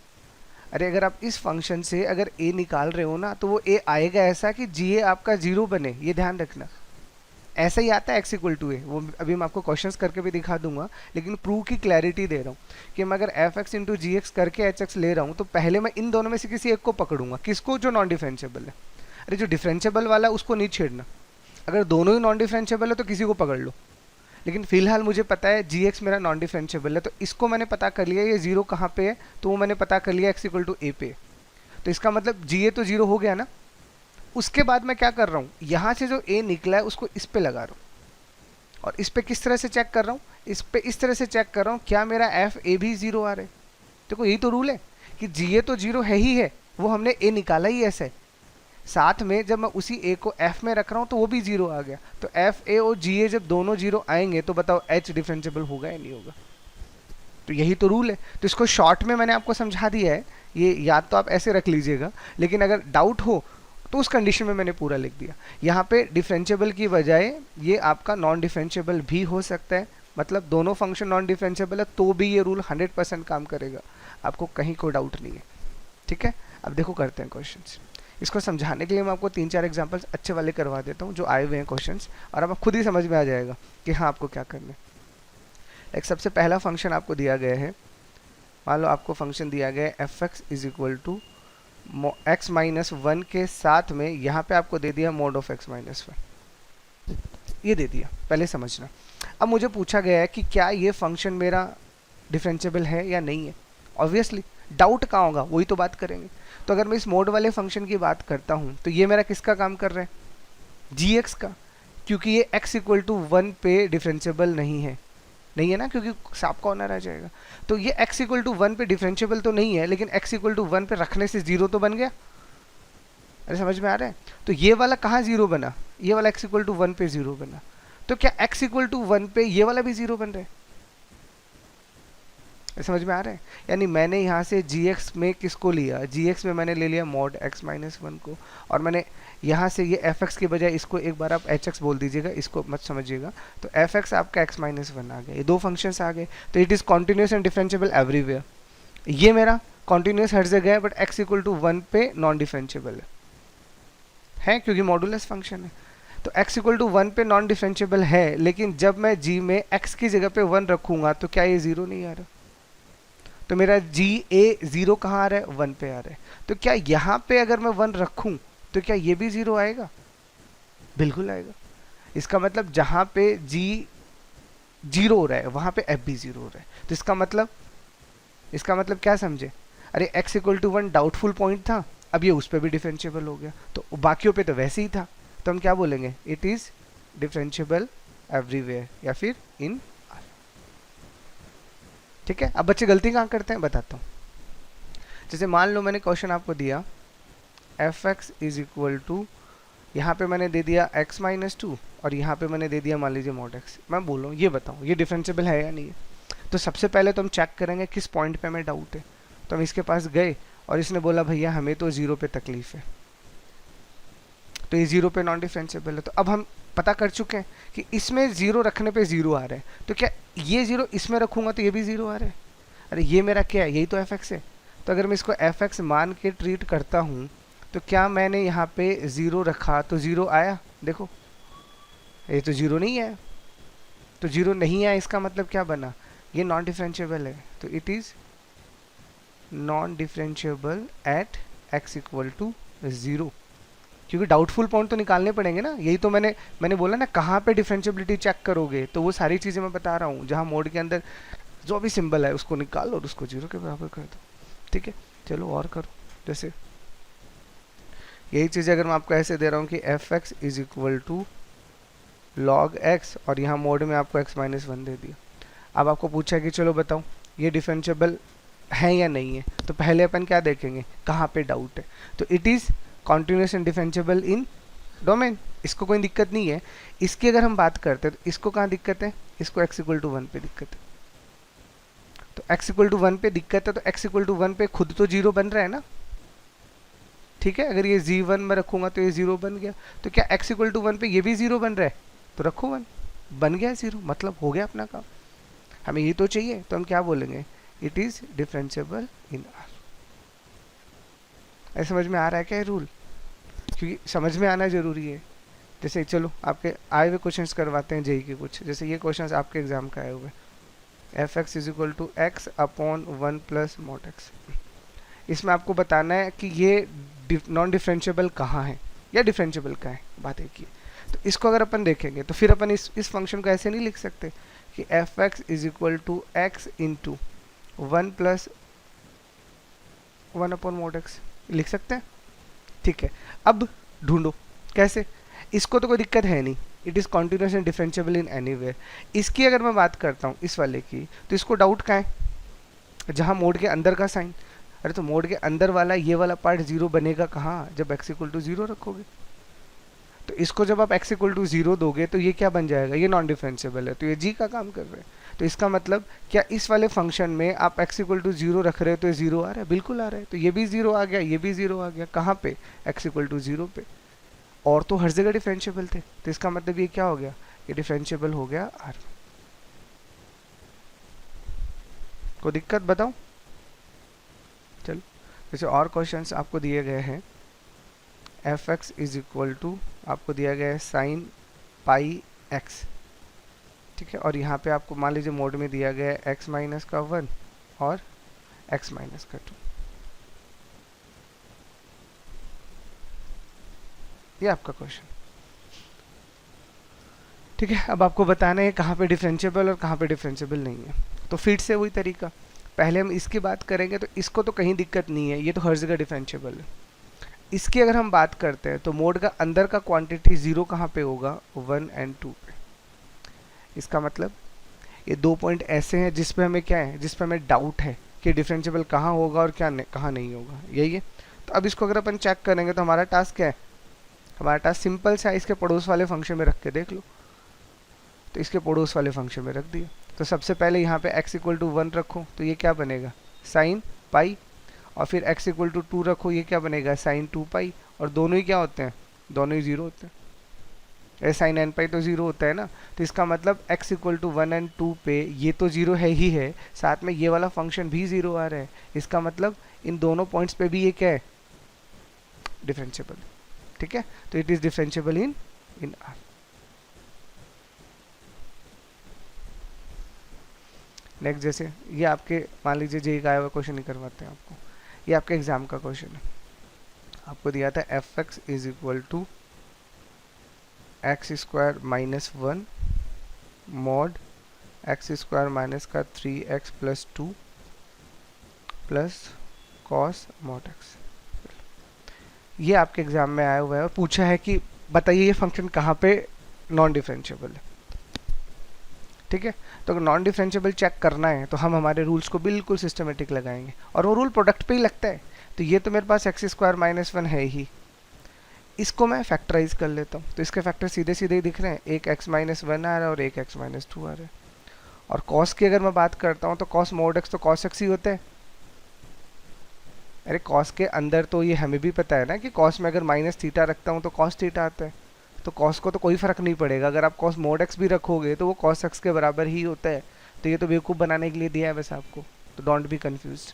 अरे अगर आप इस फंक्शन से अगर a निकाल रहे हो ना तो वो a आएगा ऐसा कि जी ए आपका 0 बने, ये ध्यान रखना। ऐसा ही आता है x इक्वल टू ए, वो अभी मैं आपको क्वेश्चंस करके भी दिखा दूंगा, लेकिन प्रूव की क्लैरिटी दे रहा हूँ कि मैं अगर F x into g x करके एच एक्स ले रहा हूँ तो पहले मैं इन दोनों में से किसी एक को पकड़ूंगा, किसको, जो नॉन डिफरेंशियबल है। अरे जो डिफरेंशियबल वाला है उसको नहीं छेड़ना, अगर दोनों ही नॉन डिफरेंशियबल है तो किसी को पकड़ लो, लेकिन फिलहाल मुझे पता है जी एक्स मेरा नॉन डिफरेंशियबल है, तो इसको मैंने पता कर लिया ये 0 कहाँ पे है, तो वो मैंने पता कर लिया x इक्वल टू ए पे, तो इसका मतलब जी ए तो 0 हो गया ना। उसके बाद मैं क्या कर रहा हूँ, यहाँ से जो a निकला है उसको इस पे लगा रहा हूँ, और इस पे किस तरह से चेक कर रहा हूँ, इस पे इस तरह से चेक कर रहा हूँ क्या मेरा एफ ए भी 0 आ रहा है। देखो यही तो रूल है कि जी ए तो 0 है ही है, वो हमने a निकाला ही ऐसे, साथ में जब मैं उसी a को f में रख रहा हूँ तो वो भी 0 आ गया, तो एफ ए और जी ए जब दोनों 0 आएंगे तो बताओ h डिफरेंशियबल होगा या नहीं होगा। तो यही तो रूल है, तो इसको शॉर्ट में मैंने आपको समझा दिया है, ये याद तो आप ऐसे रख लीजिएगा, लेकिन अगर डाउट हो तो उस कंडीशन में मैंने पूरा लिख दिया। यहाँ पे डिफरेंशियबल की बजाय ये आपका नॉन डिफरेंशियबल भी हो सकता है, मतलब दोनों फंक्शन नॉन डिफरेंशियबल है तो भी ये रूल 100% काम करेगा, आपको कहीं कोई डाउट नहीं है, ठीक है। अब देखो करते हैं क्वेश्चंस, इसको समझाने के लिए मैं आपको 3-4 एग्जांपल्स अच्छे वाले करवा देता हूँ जो आए हुए हैं क्वेश्चंस, और अब खुद ही समझ में आ जाएगा कि हाँ आपको क्या करना है। एक सबसे पहला फंक्शन आपको दिया गया है, मान लो आपको फंक्शन दिया गया है f x is equal to x minus 1 के साथ में यहाँ पे आपको दे दिया मोड ऑफ एक्स माइनस 1, ये दे दिया, पहले समझना। अब मुझे पूछा गया है कि क्या ये फंक्शन मेरा डिफरेंशिएबल है या नहीं है। ऑब्वियसली डाउट कहाँ होगा, वही तो बात करेंगे। तो अगर मैं इस मोड वाले फंक्शन की बात करता हूँ तो ये मेरा किसका काम कर रहा है, जी एक्स का, क्योंकि ये x इक्वल टू 1 पे डिफरेंशिएबल नहीं है, नहीं है ना, क्योंकि सांप कॉर्नर आ जाएगा। तो ये x इक्वल टू 1 पे डिफरेंशिएबल तो नहीं है, लेकिन x इक्वल टू 1 पे रखने से जीरो तो बन गया। अरे समझ में आ रहा है। तो ये वाला कहाँ जीरो बना, ये वाला x इक्वल टू 1 पे जीरो बना। तो क्या x इक्वल टू 1 पे ये वाला भी जीरो बन रहा है, समझ में आ रहा है। यानी मैंने यहाँ से gx में किसको लिया, gx में मैंने ले लिया मॉड x माइनस 1 को, और मैंने यहाँ से ये fx के बजाय इसको एक बार आप hx बोल दीजिएगा, इसको मत समझिएगा। तो fx आपका x माइनस 1 आ गया, ये दो फंक्शंस आ गए। तो it is continuous and differentiable everywhere. ये मेरा कॉन्टिन्यूस हर जगह है, बट x इक्वल टू 1 पे नॉन डिफरेंशिएबल है क्योंकि मॉडुलस फंक्शन है। तो x इक्वल टू 1 पे नॉन डिफरेंशिएबल है, लेकिन जब मैं g में x की जगह पे 1 रखूंगा तो क्या ये जीरो नहीं आ रहा। तो मेरा जी ए जीरो कहाँ आ रहा है, 1 पे आ रहा है। तो क्या यहाँ पे अगर मैं 1 रखूँ तो क्या ये भी जीरो आएगा, बिल्कुल आएगा। इसका मतलब जहाँ पे जी जीरो हो रहा है वहाँ पे एफ भी जीरो हो रहा है। तो इसका मतलब क्या समझे, अरे x equal to 1 doubtful point था, अब ये उस पर भी डिफरेंशिएबल हो गया, तो बाकियों पे तो वैसे ही था। तो हम क्या बोलेंगे, इट इज़ डिफरेंशिएबल एवरीवेयर या फिर इन। ठीक है। अब बच्चे गलती कहाँ करते हैं बताता हूँ। जैसे मान लो मैंने क्वेश्चन आपको दिया f x is equal to, यहाँ पे मैंने दे दिया x माइनस 2 और यहाँ पे मैंने दे दिया मान लीजिए मॉड x। मैं बोल रहा हूँ ये बताऊँ ये डिफरेंशिएबल है या नहीं है। तो सबसे पहले तो हम चेक करेंगे किस पॉइंट पे हमें डाउट है। तो हम इसके पास गए और इसने बोला भैया हमें तो जीरो पे तकलीफ है, तो ये जीरो पे नॉन डिफरेंशिएबल है। तो अब हम पता कर चुके हैं कि इसमें जीरो रखने पे जीरो आ रहा है, तो क्या ये जीरो इसमें रखूंगा तो ये भी जीरो आ रहा है। अरे ये मेरा क्या है, यही तो एफ एक्स है। तो अगर मैं इसको एफ एक्स मान के ट्रीट करता हूँ तो क्या मैंने यहाँ पे ज़ीरो रखा तो ज़ीरो आया, देखो ये तो ज़ीरो नहीं आया। तो ज़ीरो नहीं आया इसका मतलब क्या बना, ये नॉन डिफरेंशिएबल है। तो it is non differentiable at x equal to zero, क्योंकि डाउटफुल पॉइंट तो निकालने पड़ेंगे ना। यही तो मैंने बोला ना कहाँ पे डिफरेंशिएबिलिटी चेक करोगे, तो वो सारी चीज़ें मैं बता रहा हूँ। जहाँ मोड के अंदर जो भी सिंबल है उसको निकालो और उसको जीरो के बराबर कर दो। ठीक है, चलो और करो। जैसे यही चीज़ अगर मैं आपको ऐसे दे रहा हूँ कि f x is equal to log x और यहाँ मोड में आपको एक्स माइनस 1 दे दिया। अब आपको पूछा कि चलो बताओ ये डिफरेंशिएबल है या नहीं है। तो पहले अपन क्या देखेंगे, कहाँ पे डाउट है। तो it is continuous and differentiable in domain, इसको कोई दिक्कत नहीं है। इसकी अगर हम बात करते हैं तो इसको कहाँ दिक्कत है, इसको x इक्वल टू 1 पे दिक्कत है। तो x इक्वल टू 1 पे दिक्कत है, तो x इक्वल टू 1 पे खुद तो जीरो बन रहा है ना। ठीक है, अगर ये z1 में रखूंगा तो ये जीरो बन गया। तो क्या x इक्वल टू 1 पे ये भी जीरो बन रहा है, तो रखो 1, बन गया जीरो, मतलब हो गया अपना काम। हमें ये तो चाहिए, तो हम क्या बोलेंगे, it is differentiable in R। ऐसे समझ में आ रहा है क्या रूल, क्योंकि समझ में आना जरूरी है। जैसे चलो आपके आए हुए क्वेश्चंस करवाते हैं जेई के कुछ। जैसे ये क्वेश्चंस आपके एग्जाम का आए हुए, f x is equal to x upon 1 plus mod x. इसमें आपको बताना है कि ये नॉन डिफरेंशिएबल कहाँ है या डिफरेंशिएबल कहाँ है, बात एक ही है। तो इसको अगर अपन देखेंगे तो फिर अपन इस फंक्शन को ऐसे नहीं लिख सकते कि f x is equal to x into 1 plus 1 upon mod x, लिख सकते हैं। ठीक है, अब ढूंढो कैसे, इसको तो कोई दिक्कत है नहीं, it is continuous and differentiable in anywhere. इसकी अगर मैं बात करता हूँ इस वाले की, तो इसको डाउट कहाँ है, जहाँ मोड के अंदर का साइन। अरे तो मोड के अंदर वाला ये वाला पार्ट जीरो बनेगा कहाँ, जब x इक्वल टू जीरो रखोगे। तो इसको जब आप x इक्वल टू जीरो दोगे तो ये क्या बन जाएगा, ये नॉन डिफरेंशिएबल है, तो ये g का काम कर रहे हैं। तो इसका मतलब क्या इस वाले फंक्शन में आप x इक्वल टू जीरो रख रहे हो तो ये जीरो आ रहा है, बिल्कुल आ रहा है। तो ये भी जीरो आ गया, ये भी जीरो आ गया, कहाँ पे, x इक्वल टू जीरो पे। और तो हर जगह डिफरेंशिएबल थे, तो इसका मतलब ये क्या हो गया, ये डिफरेंशिएबल हो गया R। कोई दिक्कत बताओ। चलो जैसे और क्वेश्चंस आपको दिए गए हैं, f x is equal to आपको दिया गया है साइन पाई एक्स। ठीक है, और यहाँ पे आपको मान लीजिए मोड में दिया गया है x माइनस का 1 और x माइनस का 2। ये आपका क्वेश्चन। ठीक है, अब आपको बताना है कहाँ पे डिफरेंशिएबल और कहाँ पे डिफरेंशिएबल नहीं है। तो फिर से वही तरीका, पहले हम इसकी बात करेंगे तो इसको तो कहीं दिक्कत नहीं है, ये तो हर जगह डिफरेंशिएबल है। इसकी अगर हम बात करते हैं तो मोड का अंदर का क्वांटिटी जीरो कहाँ पे होगा, 1 और 2 पे। इसका मतलब ये 2 पॉइंट ऐसे हैं जिस पे हमें क्या है, जिस पे हमें डाउट है कि डिफरेंशिएबल कहाँ होगा और कहाँ नहीं होगा, यही है। तो अब इसको अगर अपन चेक करेंगे तो हमारा टास्क क्या है, हमारा टास्क सिंपल सा है, इसके पड़ोस वाले फंक्शन में रख के देख लो। तो इसके पड़ोस वाले फंक्शन में रख दिया, तो सबसे पहले यहाँ पे x इक्वल टू 1 रखो तो ये क्या बनेगा, साइन पाई, और फिर x इक्वल टू 2 रखो, ये क्या बनेगा, साइन 2 पाई, और दोनों ही क्या होते हैं, दोनों ही जीरो होते हैं, साइन एन पाई तो जीरो होता है ना। तो इसका मतलब x इक्वल टू 1 और 2 पे ये तो जीरो है ही है, साथ में ये वाला फंक्शन भी जीरो आ रहा है, इसका मतलब इन दोनों पॉइंट्स पे भी ये क्या है, डिफरेंशिएबल। ठीक है, तो it is differentiable in R। Next, जैसे ये आपके मान लीजिए जेई का आया हुआ क्वेश्चन ही करवाते हैं आपको, ये आपके एग्जाम का क्वेश्चन है, आपको दिया था f x is equal to x square minus 1 mod x square minus का 3x plus 2 plus cos mod x. ये आपके एग्जाम में आया हुआ है और पूछा है कि बताइए ये फंक्शन कहाँ पे नॉन डिफरेंशिएबल है। ठीक है, तो अगर नॉन डिफरेंशिएबल चेक करना है तो हम हमारे रूल्स को बिल्कुल सिस्टमेटिक लगाएंगे, और वो रूल प्रोडक्ट पे ही लगता है। तो ये तो मेरे पास एक्स स्क्वायर माइनस 1 है ही, इसको मैं फैक्टराइज कर लेता हूँ, तो इसके फैक्टर सीधे सीधे ही दिख रहे हैं, एक x माइनस 1 आ रहा है और एक x माइनस 2 आ रहा है। और कॉस की अगर मैं बात करता हूँ तो कॉस मॉड एक्स तो कॉस एक्स ही होता है। अरे कॉस के अंदर तो ये हमें भी पता है ना कि कॉस में अगर माइनस थीटा रखता हूँ तो कॉस थीटा आता है, तो कॉस को तो कोई फर्क नहीं पड़ेगा, अगर आप कॉस मॉड एक्स भी रखोगे तो वो कॉस एक्स के बराबर ही होता है। तो ये तो बेवकूफ़ बनाने के लिए दिया है बस आपको, तो डोंट बी कंफ्यूज।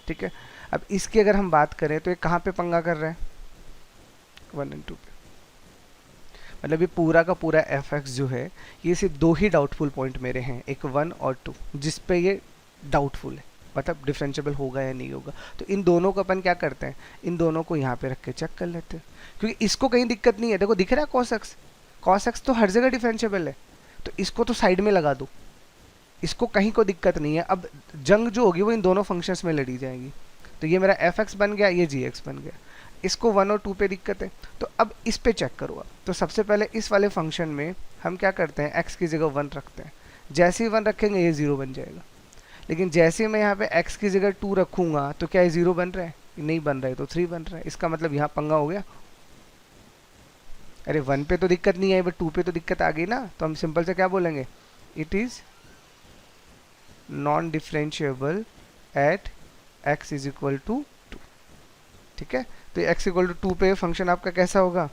ठीक है, अब इसकी अगर हम बात करें तो ये कहाँ पे पंगा कर रहे हैं, 1 और 2 पे। मतलब ये पूरा का पूरा एफ एक्स जो है ये सिर्फ दो ही डाउटफुल पॉइंट मेरे हैं, एक 1 और 2, जिस पे ये डाउटफुल है, मतलब डिफरेंशिएबल होगा या नहीं होगा। तो इन दोनों को अपन क्या करते हैं, इन दोनों को यहाँ पे रख के चेक कर लेते हैं, क्योंकि इसको कहीं दिक्कत नहीं है। देखो दिख रहा है कॉस एक्स तो हर जगह डिफरेंशिएबल है, तो इसको तो साइड में लगा दो, इसको कहीं को दिक्कत नहीं है। अब जंग जो होगी वो इन दोनों फंक्शंस में लड़ी जाएगी। तो ये मेरा एफ एक्स बन गया, ये जी एक्स बन गया, इसको 1 और 2 पे दिक्कत है, तो अब इस पे चेक करो आप। तो सबसे पहले इस वाले फंक्शन में हम क्या करते हैं, x की जगह 1 रखते हैं, जैसे ही 1 रखेंगे ये 0 बन जाएगा। लेकिन जैसे मैं यहाँ पे x की जगह 2 रखूंगा तो क्या ये 0 बन रहा है, नहीं बन रहा है, तो 3 बन रहा है। इसका मतलब यहाँ पंगा हो गया। अरे 1 पे तो दिक्कत नहीं आई बट 2 पे तो दिक्कत आ गई ना, तो हम सिंपल से क्या बोलेंगे, it is non differentiable at x is equal to 2। ठीक है, तो x इक्वल टू 2 पे फंक्शन आपका कैसा होगा,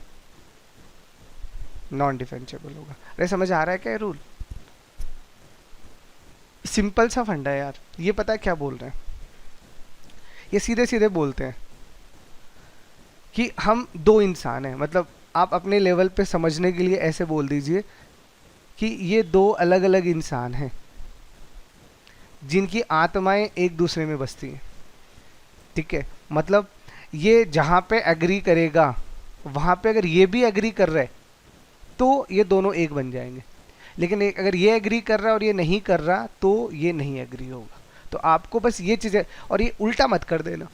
नॉन डिफरेंशिएबल होगा। अरे समझ आ रहा है क्या रूल, सिंपल सा फंडा है यार। ये पता है क्या बोल रहे हैं, ये सीधे सीधे बोलते हैं कि हम दो इंसान हैं, मतलब आप अपने लेवल पे समझने के लिए ऐसे बोल दीजिए कि ये दो अलग अलग इंसान हैं जिनकी आत्माएं एक दूसरे में बसती हैं। ठीक है, मतलब ये जहाँ पे एग्री करेगा वहाँ पे अगर ये भी एग्री कर रहा है तो ये दोनों एक बन जाएंगे, लेकिन एक अगर ये एग्री कर रहा है और ये नहीं कर रहा तो ये नहीं एग्री होगा। तो आपको बस ये चीज़ें, और ये उल्टा मत कर देना,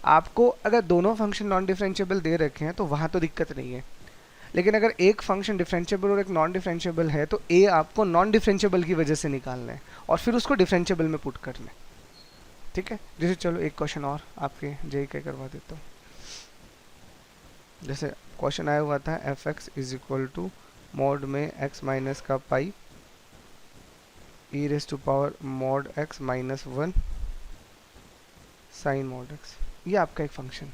आपको अगर दोनों फंक्शन नॉन डिफरेंशिएबल दे रखे हैं तो वहाँ तो दिक्कत नहीं है, लेकिन अगर एक फंक्शन डिफरेंशिएबल और एक नॉन डिफरेंशिएबल है तो ए आपको नॉन डिफरेंशिएबल की वजह से निकालना है और फिर उसको डिफरेंशिएबल में पुट करना है। ठीक है, जैसे चलो एक क्वेश्चन और आपके जेई का करवा देता हूँ। जैसे क्वेश्चन आया हुआ था f x is equal to mod में एक्स माइनस का pi e raise to power mod x minus 1 sine mod x, ये आपका एक फंक्शन।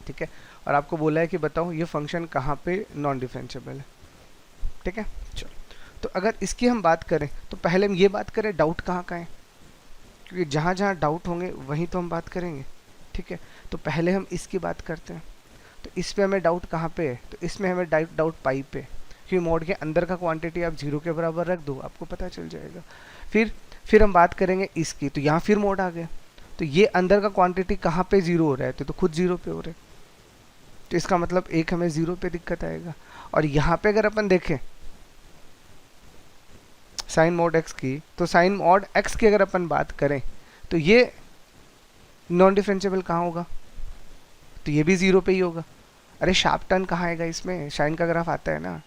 ठीक है, और आपको बोला है कि बताओ ये फंक्शन कहाँ पे नॉन डिफरेंशिएबल है। ठीक है, चलो तो अगर इसकी हम बात करें तो पहले हम ये बात करें डाउट कहाँ का है, क्योंकि जहाँ जहाँ डाउट होंगे वहीं तो हम बात करेंगे। ठीक है, तो पहले हम इसकी बात करते हैं। तो इस पे हमें डाउट कहाँ पे है, तो इसमें हमें डाउट पाई पे, क्योंकि मोड के अंदर का क्वांटिटी आप 0 के बराबर रख दो, आपको पता चल जाएगा। फिर हम बात करेंगे इसकी, तो यहाँ फिर मोड आ गया, तो ये अंदर का क्वांटिटी कहाँ पे 0 हो रहा है, तो खुद 0 पे हो रहा है, तो इसका मतलब एक हमें 0 पे दिक्कत आएगा। और यहाँ पे अगर अपन देखें साइन मॉड एक्स की, तो साइन मॉड एक्स की अगर अपन बात करें तो ये नॉन डिफरेंशिएबल कहाँ होगा, तो ये भी जीरो पे ही होगा। अरे शार्प टर्न कहाँ आएगा इसमें, साइन का ग्राफ आता है ना,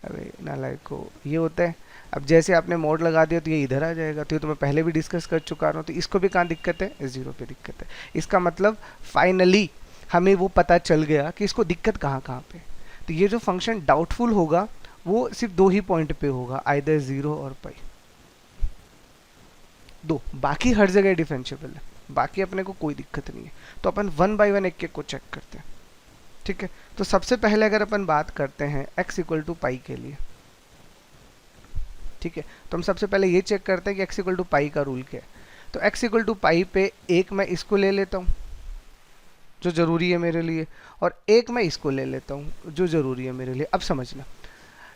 अरे नालायक को ये होता है। अब जैसे आपने मोड लगा दिया तो ये इधर आ जाएगा, तो ये तो मैं पहले भी डिस्कस कर चुका हूँ, तो इसको भी कहाँ दिक्कत है, जीरो पे दिक्कत है। इसका मतलब फाइनली हमें वो पता चल गया कि इसको दिक्कत कहाँ कहाँ पे। तो ये जो फंक्शन डाउटफुल होगा वो सिर्फ दो ही पॉइंट पे होगा, आइदर जीरो और पाई, दो, बाकी हर जगह डिफरेंशिएबल है, बाकी अपने को कोई दिक्कत नहीं है। तो अपन वन बाय वन एक एक को चेक करते हैं, ठीक है। तो सबसे पहले अगर अपन बात करते हैं x इक्वल टू पाई के लिए, ठीक है, तो हम सबसे पहले ये चेक करते हैं कि x इक्वल टू पाई का रूल क्या है। तो x इक्वल टू पाई पे एक मैं इसको ले लेता हूँ जो जरूरी है मेरे लिए, और एक मैं इसको ले लेता हूँ जो जरूरी है मेरे लिए। अब समझना,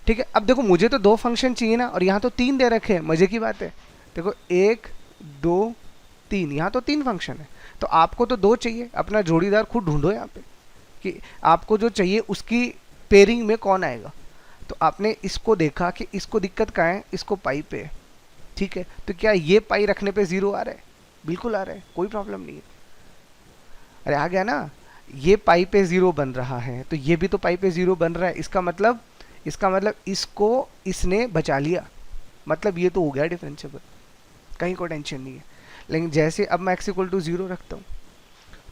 ठीक है। अब देखो मुझे तो दो फंक्शन चाहिए ना, और यहाँ तो तीन दे रखे हैं, मजे की बात है। देखो एक दो तीन, यहाँ तो तीन फंक्शन है, तो आपको तो दो चाहिए, अपना जोड़ीदार खुद ढूंढो यहाँ पे कि आपको जो चाहिए उसकी पेयरिंग में कौन आएगा। तो आपने इसको देखा कि इसको दिक्कत कहाँ है, इसको पाई पे है, ठीक है। तो क्या ये पाई रखने पे जीरो आ रहा है, बिल्कुल आ रहा है, कोई प्रॉब्लम नहीं है। अरे आ गया ना, ये पाई पे जीरो बन रहा है, तो ये भी तो पाई पे जीरो बन रहा है, इसका मतलब इसको इसने बचा लिया, मतलब ये तो हो गया डिफरेंशिएबल, कहीं कोई टेंशन नहीं है। लेकिन जैसे अब मैं x इक्वल टू जीरो रखता हूँ,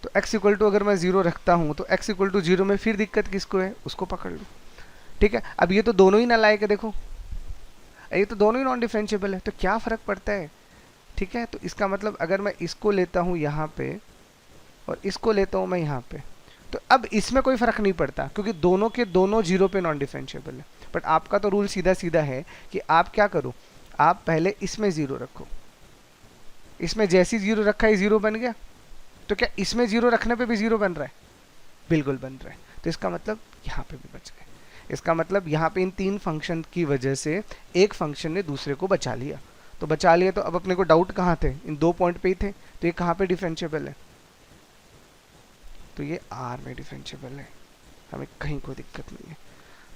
तो x इक्वल टू अगर मैं जीरो रखता हूँ तो x इक्वल टू जीरो में फिर दिक्कत किसको है, उसको पकड़ लो, ठीक है। अब ये तो दोनों ही नालायक है, देखो ये तो दोनों ही नॉन डिफरेंशिएबल है, तो क्या फ़र्क पड़ता है, ठीक है। तो इसका मतलब अगर मैं इसको लेता हूँ यहाँ पे और इसको लेता हूँ मैं यहाँ पे, तो अब इसमें कोई फ़र्क नहीं पड़ता क्योंकि दोनों के दोनों जीरो पे नॉन डिफरेंशिएबल है। बट आपका तो रूल सीधा सीधा है कि आप क्या करो, आप पहले इसमें ज़ीरो रखो, इसमें जैसी जीरो रखा है जीरो बन गया, तो क्या इसमें जीरो रखने पे भी जीरो बन रहा है, बिल्कुल बन रहा है। तो इसका मतलब यहाँ पे भी बच गए, इसका मतलब यहाँ पे इन तीन फंक्शन की वजह से एक फंक्शन ने दूसरे को बचा लिया। तो बचा लिया, तो अब अपने को डाउट कहाँ थे, इन दो पॉइंट पे ही थे, तो ये कहाँ पे डिफरेंशिएबल है, तो ये आर में डिफरेंशिएबल है, हमें कहीं कोई दिक्कत नहीं है।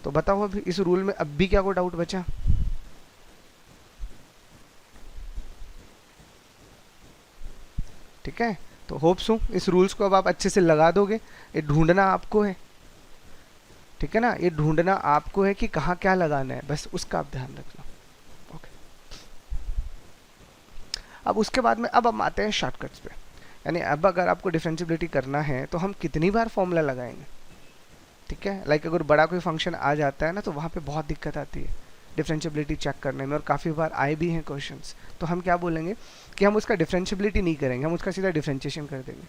तो बताओ अभी इस रूल में अब भी क्या कोई डाउट बचा, ठीक है। तो होप्स हूँ इस रूल्स को अब आप अच्छे से लगा दोगे, ये ढूंढना आपको है, ठीक है ना, ये ढूंढना आपको है कि कहाँ क्या लगाना है, बस उसका आप ध्यान रखना, ओके। अब उसके बाद में अब हम आते हैं शॉर्टकट्स पे, यानी अब अगर आपको डिफरेंशिएबिलिटी करना है तो हम कितनी बार फॉर्मूला लगाएंगे, ठीक है। लाइक अगर बड़ा कोई फंक्शन आ जाता है ना तो वहाँ पे बहुत दिक्कत आती है डिफरेंशिएबिलिटी चेक करने में, और काफ़ी बार आए भी हैं क्वेश्चंस। तो हम क्या बोलेंगे कि हम उसका डिफरेंशिएबिलिटी नहीं करेंगे, हम उसका सीधा डिफरेंशिएशन कर देंगे,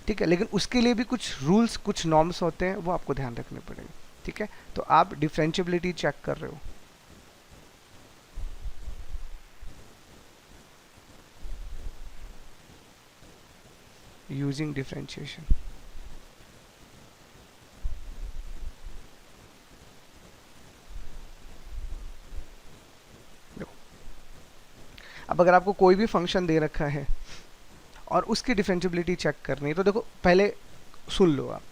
ठीक है। लेकिन उसके लिए भी कुछ रूल्स, कुछ नॉर्म्स होते हैं, वो आपको ध्यान रखने पड़ेंगे, ठीक है। तो आप डिफरेंशिएबिलिटी चेक कर रहे हो, यूजिंग डिफरेंशिएशन, अब अगर आपको कोई भी फंक्शन दे रखा है और उसकी डिफरेंशिएबिलिटी चेक करनी है, तो देखो पहले सुन लो आप,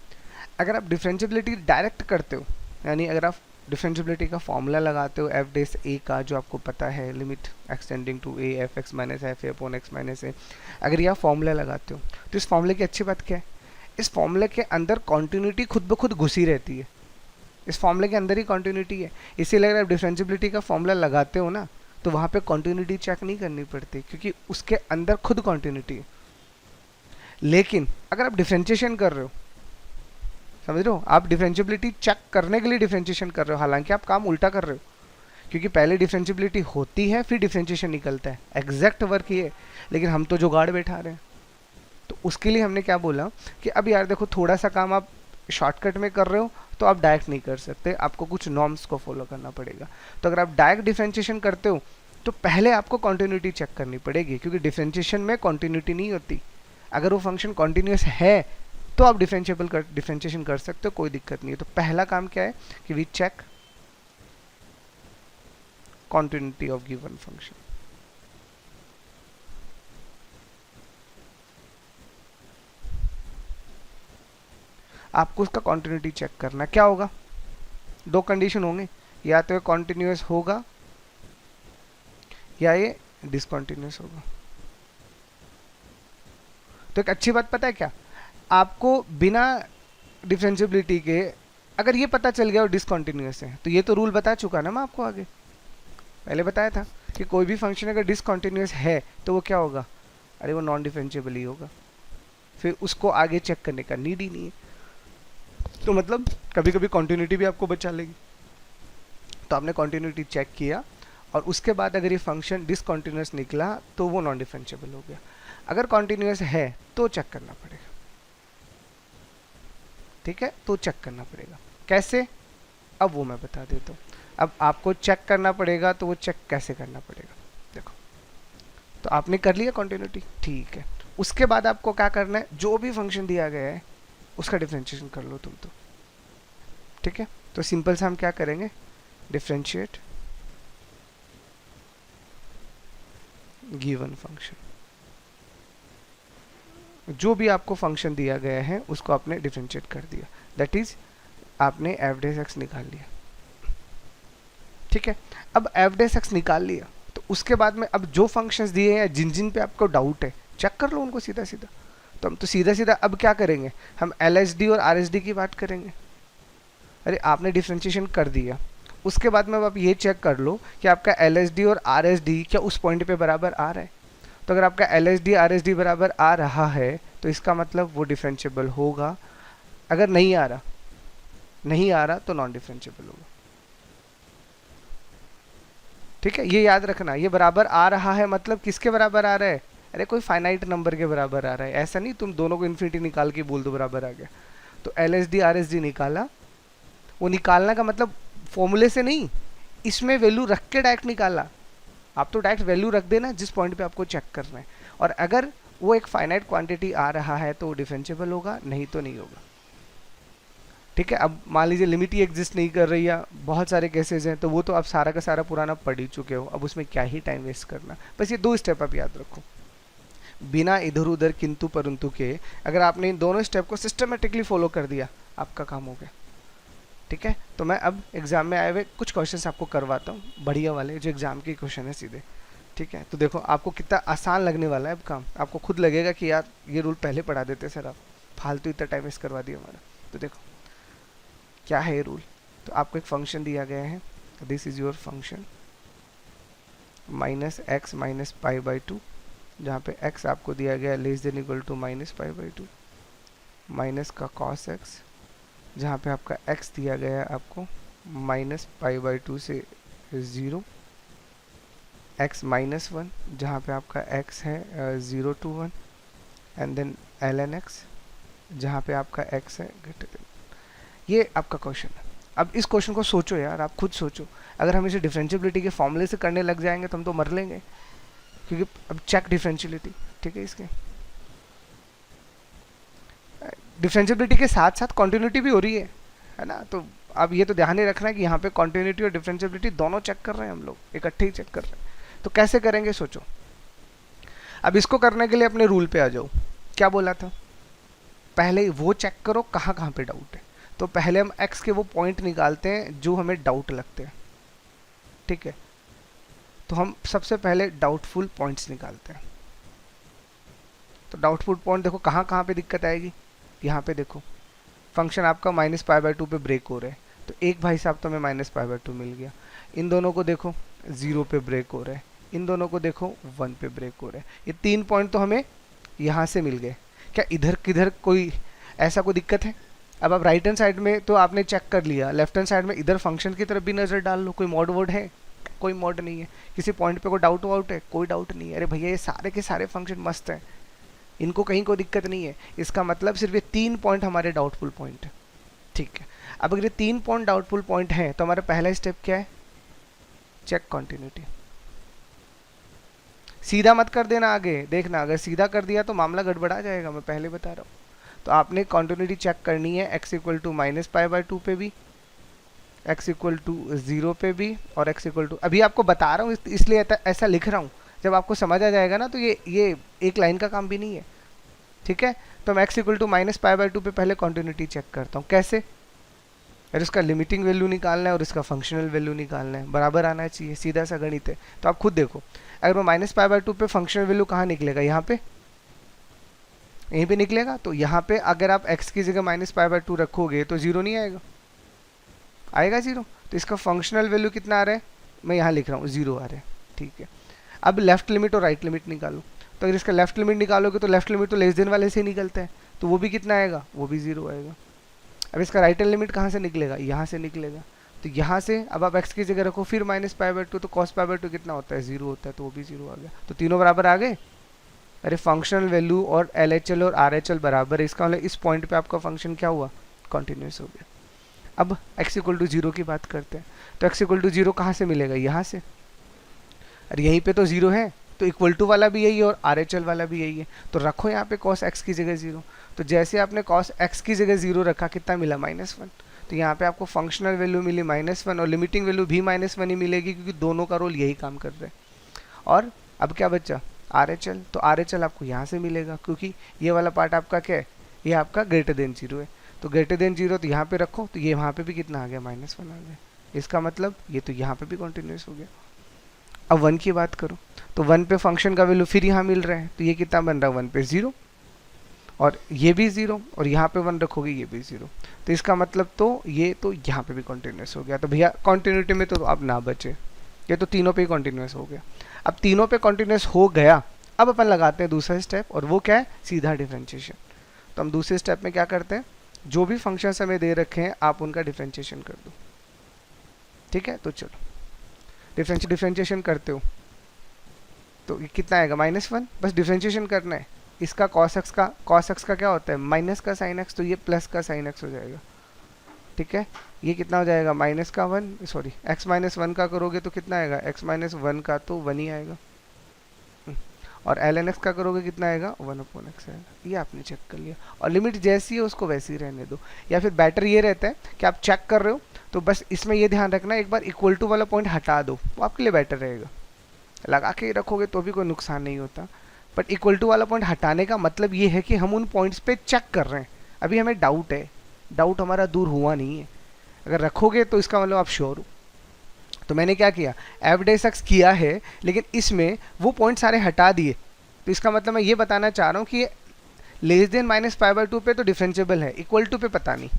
अगर आप डिफरेंशिएबिलिटी डायरेक्ट करते हो, यानी अगर आप डिफरेंशिएबिलिटी का फॉर्मूला लगाते हो एफ डेस ए का, जो आपको पता है limit extending to a f x minus f a upon x minus a, अगर यह फॉर्मूला लगाते हो तो इस फॉर्मूले की अच्छी बात क्या है, इस फॉर्मूले के अंदर कॉन्टिन्यूटी खुद ब खुद घुसी रहती है, इस फॉर्मूले के अंदर ही कॉन्टिन्यूटी है। इसीलिए अगर आप डिफरेंशिएबिलिटी का फॉर्मूला लगाते हो ना तो वहाँ पे कॉन्टिन्यूटी चेक नहीं करनी पड़ती क्योंकि उसके अंदर खुद कॉन्टिन्यूटी है। लेकिन अगर आप डिफरेंशिएशन कर रहे हो, समझ रहे हो, आप डिफरेंशिएबिलिटी चेक करने के लिए डिफरेंशिएशन कर रहे हो, हालांकि आप काम उल्टा कर रहे हो, क्योंकि पहले डिफरेंशिएबिलिटी होती है फिर डिफरेंशिएशन निकलता है, एग्जैक्ट वर्क ये, लेकिन हम तो जुगाड़ बैठा रहे हैं। तो उसके लिए हमने क्या बोला कि अब यार देखो थोड़ा सा काम आप शॉर्टकट में कर रहे हो तो आप डायरेक्ट नहीं कर सकते, आपको कुछ नॉर्म्स को फॉलो करना पड़ेगा। तो अगर आप डायरेक्ट डिफरेंशिएशन करते हो तो पहले आपको कॉन्टिन्यूटी चेक करनी पड़ेगी, क्योंकि डिफरेंशिएशन में कॉन्टिन्यूटी नहीं होती। अगर वो फंक्शन कॉन्टिन्यूस है तो आप डिफरेंशिएशन कर सकते हो, कोई दिक्कत नहीं है। तो पहला काम क्या है कि we check continuity of given function. आपको उसका कॉन्टिन्यूटी चेक करना, क्या होगा, दो कंडीशन होंगे, या तो कॉन्टिन्यूस होगा या ये डिसकंटिन्यूअस होगा। तो एक अच्छी बात पता है क्या, आपको बिना डिफरेंशिएबिलिटी के अगर ये पता चल गया और डिसकंटिन्यूअस है, तो ये तो रूल बता चुका ना मैं आपको आगे, पहले बताया था कि कोई भी फंक्शन अगर डिसकंटिन्यूअस है तो वो क्या होगा, अरे वो नॉन डिफरेंशिएबल ही होगा, फिर उसको आगे चेक करने का नीड ही नहीं है। तो मतलब कभी कभी कॉन्टिन्यूटी भी आपको बचा लेगी। तो आपने कॉन्टिन्यूटी चेक किया और उसके बाद अगर ये फंक्शन डिसकंटिन्यूअस निकला तो वो नॉन डिफरेंशिएबल हो गया। अगर कॉन्टिन्यूअस है तो चेक करना पड़ेगा, ठीक है, तो चेक करना पड़ेगा। कैसे, अब वो मैं बता देता हूँ। अब आपको चेक करना पड़ेगा, तो वो चेक कैसे करना पड़ेगा, देखो। तो आपने कर लिया कॉन्टिन्यूटी, ठीक है। उसके बाद आपको क्या करना है, जो भी फंक्शन दिया गया है उसका डिफरेंशिएशन कर लो तुम तो, ठीक है। तो सिंपल से हम क्या करेंगे, डिफरेंशिएट गिवन फंक्शन, जो भी आपको फंक्शन दिया गया है उसको आपने डिफरेंशिएट कर दिया, दैट इज आपने एफ डेस एक्स निकाल लिया, ठीक है। अब एफ डेस एक्स निकाल लिया, तो उसके बाद में अब जो फंक्शंस दिए हैं जिन जिन पे आपको डाउट है चेक कर लो उनको सीधा सीधा। तो हम तो सीधा सीधा अब क्या करेंगे, हम एल एस डी और आर एस डी की बात करेंगे। अरे आपने डिफरेंशिएशन कर दिया, उसके बाद में अब आप ये चेक कर लो कि आपका एल एस डी और आर एस डी क्या उस पॉइंट पे बराबर आ रहा है। तो अगर आपका L S D R S D बराबर आ रहा है तो इसका मतलब वो डिफरेंशिएबल होगा। अगर नहीं आ रहा तो नॉन डिफरेंशिएबल होगा, ठीक है। ये याद रखना, ये बराबर आ रहा है मतलब किसके बराबर आ रहा है, अरे कोई फाइनाइट नंबर के बराबर आ रहा है, ऐसा नहीं तुम दोनों को इन्फिनिटी निकाल के बोल दो बराबर आ गया। तो L S D R S D निकाला, वो निकालना का मतलब फॉर्मूले से नहीं, इसमें वैल्यू रख के डायरेक्ट निकाला। आप तो डायरेक्ट वैल्यू रख देना जिस पॉइंट पे आपको चेक करना है, और अगर वो एक फाइनाइट क्वांटिटी आ रहा है तो वो डिफरेंशिएबल होगा, नहीं तो नहीं होगा, ठीक है। अब मान लीजिए लिमिट ही एग्जिस्ट नहीं कर रही है, बहुत सारे केसेस हैं, तो वो तो आप सारा का सारा पुराना पढ़ ही चुके हो, अब उसमें क्या ही टाइम वेस्ट करना। बस ये 2 स्टेप आप याद रखो, बिना इधर उधर किंतु परंतु के। अगर आपने इन दोनों स्टेप को सिस्टमेटिकली फॉलो कर दिया आपका काम हो गया, ठीक है। तो मैं अब एग्जाम में आए हुए कुछ क्वेश्चंस आपको करवाता हूँ, बढ़िया वाले जो एग्जाम के क्वेश्चन है सीधे, ठीक है। तो देखो आपको कितना आसान लगने वाला है अब काम, आपको खुद लगेगा कि यार ये रूल पहले पढ़ा देते सर, आप फालतू इतना टाइम वेस्ट करवा दिया हमारा। तो देखो क्या है ये रूल। तो आपको एक फंक्शन दिया गया है, this is your function minus x minus pi by two, जहाँ पे x आपको दिया गया less than equal to minus pi by two, minus का कॉस x, जहाँ पे आपका x दिया गया है आपको माइनस पाई बाई टू से 0, x माइनस 1, जहाँ पे आपका x है 0 to 1, and then ln x, जहाँ पे आपका x है ग्रेटर देन। ये आपका क्वेश्चन है। अब इस क्वेश्चन को सोचो यार, आप खुद सोचो, अगर हम इसे डिफरेंशिएबिलिटी के फॉर्मूले से करने लग जाएंगे तो हम तो मर लेंगे, क्योंकि अब चेक डिफरेंशियलिटी, ठीक है। इसके डिफरेंशिएबिलिटी के साथ साथ कॉन्टिन्यूटी भी हो रही है ना। तो अब ये तो ध्यान ही रखना है कि यहाँ पे कॉन्टिन्यूटी और डिफरेंशिएबिलिटी दोनों चेक कर रहे हैं हम लोग, इकट्ठे ही चेक कर रहे हैं। तो कैसे करेंगे सोचो। अब इसको करने के लिए अपने रूल पे आ जाओ, क्या बोला था, पहले वो चेक करो कहाँ कहाँ पे डाउट है। तो पहले हम x के वो पॉइंट निकालते हैं जो हमें डाउट लगते हैं, ठीक है। तो हम सबसे पहले डाउटफुल पॉइंट्स निकालते हैं। तो डाउटफुल पॉइंट देखो कहाँ कहाँ पे दिक्कत आएगी, यहाँ पे देखो फंक्शन आपका माइनस पाई बाई टू पे ब्रेक हो रहा है, तो एक भाई साहब तो हमें माइनस पाई बाई टू मिल गया। इन दोनों को देखो 0 पे ब्रेक हो रहा है, इन दोनों को देखो 1 पे ब्रेक हो रहा है। ये 3 पॉइंट तो हमें यहाँ से मिल गए। क्या इधर किधर कोई ऐसा कोई दिक्कत है। अब आप राइट हैंड साइड में तो आपने चेक कर लिया, लेफ्ट हैंड साइड में इधर फंक्शन की तरफ भी नज़र डाल लो, कोई मॉड वोड है, कोई मॉड नहीं है। किसी पॉइंट पे कोई डाउट वाउट है, कोई डाउट नहीं है। अरे भैया ये सारे के सारे फंक्शन मस्त हैं, इनको कहीं कोई दिक्कत नहीं है। इसका मतलब सिर्फ ये 3 पॉइंट हमारे डाउटफुल पॉइंट है, ठीक है। अब अगर ये 3 पॉइंट डाउटफुल पॉइंट हैं तो हमारा पहला स्टेप क्या है, चेक कॉन्टिन्यूटी। सीधा मत कर देना आगे, देखना अगर सीधा कर दिया तो मामला गड़बड़ा जाएगा, मैं पहले बता रहा हूँ। तो आपने कॉन्टिन्यूटी चेक करनी है x equal to minus pi by two पे भी, x इक्वल टू 0 पे भी, और x इक्वल टू, अभी आपको बता रहा हूँ इसलिए ऐसा लिख रहा हूँ, जब आपको समझ आ जाएगा ना तो ये एक लाइन का काम भी नहीं है, ठीक है। तो मैं x equal to minus pi by two पे पहले कॉन्टिन्यूटी चेक करता हूँ। कैसे, अरे इसका लिमिटिंग वैल्यू निकालना है और इसका फंक्शनल वैल्यू निकालना है, बराबर आना चाहिए, सीधा सा गणित है। तो आप खुद देखो, अगर मैं -π/2 पे फंक्शनल वैल्यू कहाँ निकलेगा, यहाँ पे, यहीं पे निकलेगा। तो यहाँ पे अगर आप x की जगह -π/2 रखोगे तो 0 नहीं आएगा, आएगा 0। तो इसका फंक्शनल वैल्यू कितना आ रहा है, मैं यहाँ लिख रहा हूँ 0 आ रहा है, ठीक है। अब लेफ्ट लिमिट और राइट लिमिट निकालो। तो अगर इसका लेफ्ट लिमिट निकालोगे तो लेफ्ट लिमिट तो लेस देन वाले से ही निकलता है, तो वो भी कितना आएगा, वो भी 0 आएगा। अब इसका राइट हैंड लिमिट कहाँ से निकलेगा, यहाँ से निकलेगा। तो यहाँ से अब आप x की जगह रखो फिर -π/2, तो cos π/2 कितना होता है, 0 होता है, तो वो भी 0 आ गया। तो तीनों बराबर आ गए। अरे फंक्शनल वैल्यू और LHL और RHL बराबर है, इसका मतलब इस पॉइंट पे आपका फंक्शन क्या हुआ, कॉन्टिन्यूस हो गया। अब x = 0 की बात करते हैं। तो x = 0 कहाँ से मिलेगा, यहाँ से। अरे यहीं पे तो 0 है, तो इक्वल टू वाला भी यही है और RHL वाला भी यही है, तो रखो यहाँ पे cos x की जगह 0। तो जैसे आपने cos x की जगह 0 रखा, कितना मिला, -1। तो यहाँ पे आपको फंक्शनल वैल्यू मिली -1 और लिमिटिंग वैल्यू भी -1 ही मिलेगी, क्योंकि दोनों का रोल यही काम कर रहे हैं। और अब क्या बचा, RHL। तो RHL आपको यहाँ से मिलेगा, क्योंकि ये वाला पार्ट आपका क्या है, ये आपका >0 है। तो >0 तो यहाँ पे रखो, तो ये वहाँ पे भी कितना आ गया, -1 आ गया। इसका मतलब ये तो यहाँ पे भी कॉन्टिन्यूस हो गया। अब 1 की बात करो, तो 1 पे फंक्शन का वैल्यू फिर यहाँ मिल रहा है, तो ये कितना बन रहा है, 1 पे 0 और ये भी 0 और यहाँ पे 1 रखोगे, ये भी 0। तो इसका मतलब तो ये तो यहाँ पे भी कॉन्टिन्यूस हो गया। तो भैया कॉन्टिन्यूटी में तो आप ना बचे, ये तो तीनों पे ही कॉन्टिन्यूस हो गया। अब तीनों पे कॉन्टिन्यूस हो गया, अब अपन लगाते हैं दूसरा स्टेप, और वो क्या है, सीधा डिफरेंशिएशन। तो हम दूसरे स्टेप में क्या करते हैं, जो भी फंक्शन हमें दे रखे हैं आप उनका डिफरेंशिएशन कर दो, ठीक है। तो चलो डिफरेंशिएशन करते हो, तो ये कितना आएगा, -1। बस डिफरेंशिएशन करना है। इसका cos x का क्या होता है, माइनस का sin x, तो ये प्लस का sin x हो जाएगा, ठीक है। ये कितना हो जाएगा, -1, सॉरी x -1 का करोगे तो कितना आएगा, x -1 का तो 1 ही आएगा, और ln x का करोगे कितना आएगा, 1/x आएगा। ये आपने चेक कर लिया, और लिमिट जैसी है उसको वैसे ही रहने दो। या फिर बेटर ये रहता है कि आप चेक कर रहे हो तो बस इसमें ये ध्यान रखना, एक बार इक्वल टू वाला पॉइंट हटा दो, वो आपके लिए बेटर रहेगा। लगा के रखोगे तो भी कोई नुकसान नहीं होता, बट इक्वल टू वाला पॉइंट हटाने का मतलब ये है कि हम उन पॉइंट्स पे चेक कर रहे हैं, अभी हमें डाउट है, डाउट हमारा दूर हुआ नहीं है। अगर रखोगे तो इसका मतलब आप श्योर हो। तो मैंने क्या किया, f' किया है, लेकिन इसमें वो पॉइंट सारे हटा दिए। तो इसका मतलब मैं ये बताना चाह रहा हूँ कि लेस देन -π/2 पे तो डिफरेंशिएबल है, इक्वल टू पे पता नहीं,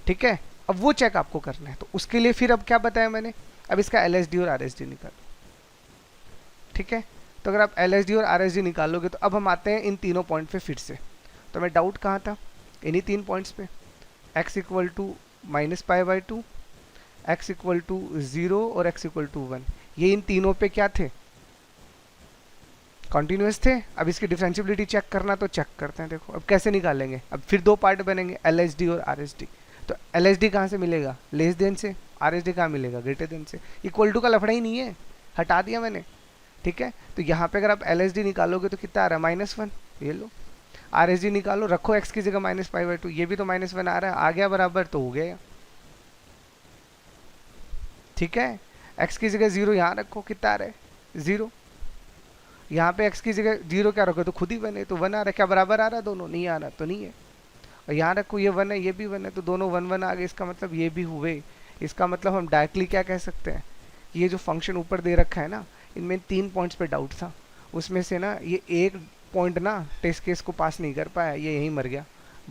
ठीक है। अब वो चेक आपको करना है, तो उसके लिए फिर अब क्या बताया मैंने, अब इसका LHD और RHD निकालो, ठीक है। तो अगर आप LHD और RHD निकालोगे तो अब हम आते हैं इन तीनों पॉइंट पे फिर से। तो मैं डाउट कहाँ था, इन्हीं 3 पॉइंट्स पे, x = -π/2, x = 0 और x = 1, ये इन तीनों पे क्या थे, कॉन्टिन्यूस थे। अब इसकी डिफरेंशिएबिलिटी चेक करना, तो चेक करते हैं। देखो अब कैसे निकालेंगे, अब फिर 2 पार्ट बनेंगे, LHD और RHD। तो LHD कहाँ से मिलेगा, लेस देन से, RHD कहाँ मिलेगा, ग्रेटर देन से। इक्वल टू का लफड़ा ही नहीं है, हटा दिया मैंने, ठीक है। तो यहाँ पे अगर आप LHD निकालोगे तो कितना आ रहा है, -1, ये लो। RHD निकालो, रखो x की जगह -π/2, ये भी तो -1 आ रहा है, आ गया बराबर, तो हो गया, ठीक है। x की जगह 0 यहाँ रखो, कितना आ रहा है, 0। यहाँ पे x की जगह 0 क्या रखो, तो खुद ही 1 है, तो 1 आ रहा है, क्या बराबर आ रहा है, दोनों नहीं आ रहा, तो नहीं है। और यहाँ रखो, ये 1 है, ये भी 1 है, तो दोनों 1 1 आ गए, इसका मतलब ये भी हुए। इसका मतलब हम डायरेक्टली क्या कह सकते हैं, ये जो फंक्शन ऊपर दे रखा है ना, इनमें 3 पॉइंट्स पे डाउट था, उसमें से ना ये एक पॉइंट ना टेस्ट केस को पास नहीं कर पाया, ये यहीं मर गया,